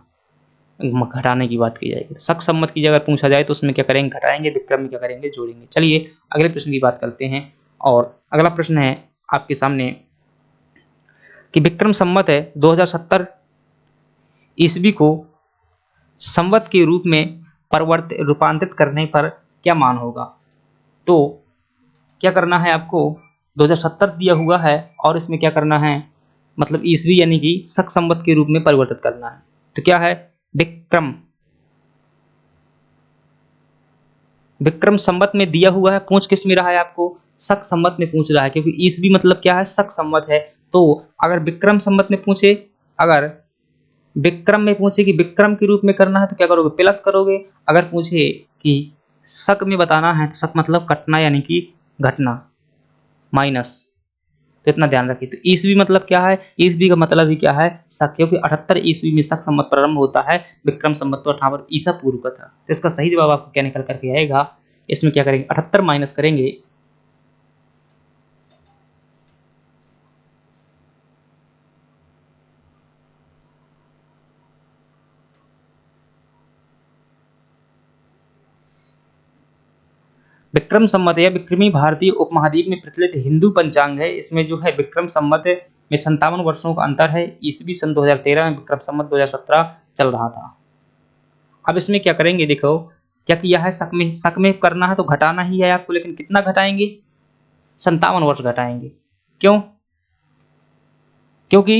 घटाने की बात की जाएगी। शक संवत की अगर पूछा जाए तो उसमें क्या करेंगे, घटाएंगे, विक्रम में क्या करेंगे, जोड़ेंगे। चलिए अगले प्रश्न की बात करते हैं। और अगला प्रश्न है आपके सामने कि विक्रम संवत है 2070 ईस्वी को संवत के रूप में रूपांतरित करने पर क्या मान होगा। तो क्या करना है आपको, 2070 दिया हुआ है और इसमें क्या करना है, मतलब ईस्वी यानी कि शक संवत के रूप में परिवर्तित करना है। तो क्या है, विक्रम विक्रम संवत में दिया हुआ है, पूछ किस में रहा है आपको, शक संवत में पूछ रहा है, क्योंकि ईस्वी मतलब क्या है, शक संवत है। तो अगर विक्रम संवत में पूछे, अगर विक्रम में पूछे कि विक्रम के रूप में करना है तो क्या करोगे, प्लस करोगे। अगर पूछे कि शक में बताना है तो शक मतलब कटना यानी कि घटना, माइनस। तो इतना ध्यान रखिए। तो ईस्वी मतलब क्या है, ईस्वी का मतलब ही क्या है, शक, क्योंकि 78 ईस्वी में शक संवत प्रारंभ होता है, विक्रम संवत तो 58 ईसा पूर्व का था। तो इसका सही जवाब आपको क्या निकल करके आएगा, इसमें क्या करेंगे, 78 माइनस करेंगे, विक्रम संवत या विक्रमी भारतीय उपमहाद्वीप में प्रचलित हिंदू पंचांग है। इसमें जो है विक्रम संवत में 57 वर्षों का अंतर है। ईस्वी सन 2013 में, विक्रम संवत 2017 चल रहा था। अब इसमें क्या करेंगे, देखो क्या किया है, शक में करना है तो घटाना ही है आपको, लेकिन कितना घटाएंगे, 57 वर्ष घटाएंगे। क्यों, क्योंकि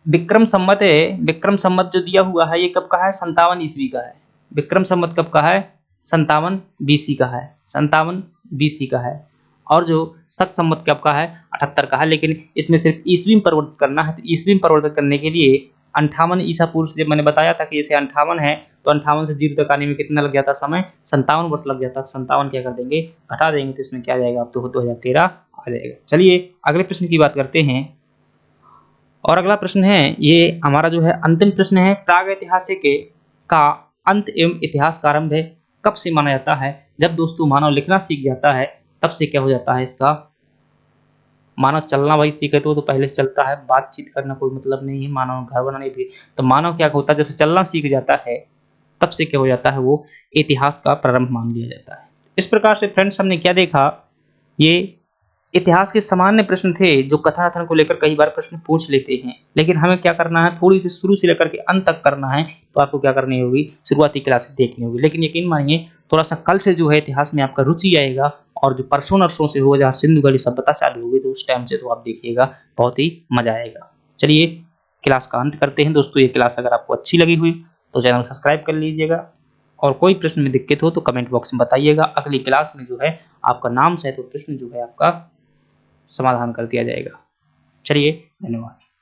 विक्रम संवत जो दिया हुआ है ये कब का है, 57 ईस्वी का है। विक्रम संवत कब का है, 57 बीसी का है, 57 बीसी का है। और जो शक संवत कब का है, 78 का है। लेकिन इसमें सिर्फ ईस्वी में परिवर्तित करना है, तो ईस्वी में परिवर्तित करने के लिए 58 ईसा पूर्व से, जब मैंने बताया था कि जैसे 58 है तो 58 से 0 तक आने में कितना लग जाता समय, 57 वर्ष लग जाता। 57 क्या कर देंगे, घटा देंगे, तो इसमें क्या आ जाएगा, अब तो 2013 आ जाएगा। चलिए अगले प्रश्न की बात करते हैं। और अगला प्रश्न है, ये हमारा जो है अंतिम प्रश्न है, प्रागैतिहासिक का अंत एवं इतिहास का आरंभ कब से माना जाता है। जब दोस्तों मानव लिखना सीख जाता है तब से क्या हो जाता है इसका, मानव चलना भाई सीखे तो पहले से चलता है, बातचीत करना कोई मतलब नहीं है, मानव घर बनाने भी। तो मानव क्या होता है, जब से चलना सीख जाता है तब से क्या हो जाता है, वो इतिहास का प्रारंभ मान लिया जाता है। इस प्रकार से फ्रेंड्स हमने क्या देखा, ये इतिहास के सामान्य प्रश्न थे जो कथाकथन को लेकर कई बार प्रश्न पूछ लेते हैं, लेकिन हमें क्या करना है, थोड़ी सी शुरू से लेकर के अंत तक करना है। तो आपको क्या करनी होगी, शुरुआती क्लास देखनी होगी। लेकिन यकीन मानिए थोड़ा सा कल से जो है इतिहास में आपका रुचि आएगा, और जो परसों नरसों से होगा, जहाँ सिंधु घाटी सभ्यता चालू होगी, तो उस टाइम से तो आप देखिएगा बहुत ही मजा आएगा। चलिए क्लास का अंत करते हैं दोस्तों। ये क्लास अगर आपको अच्छी लगी हुई तो चैनल सब्सक्राइब कर लीजिएगा, और कोई प्रश्न में दिक्कत हो तो कमेंट बॉक्स में बताइएगा। अगली क्लास में जो है आपका नाम से तो प्रश्न जो है आपका समाधान कर दिया जाएगा। चलिए धन्यवाद।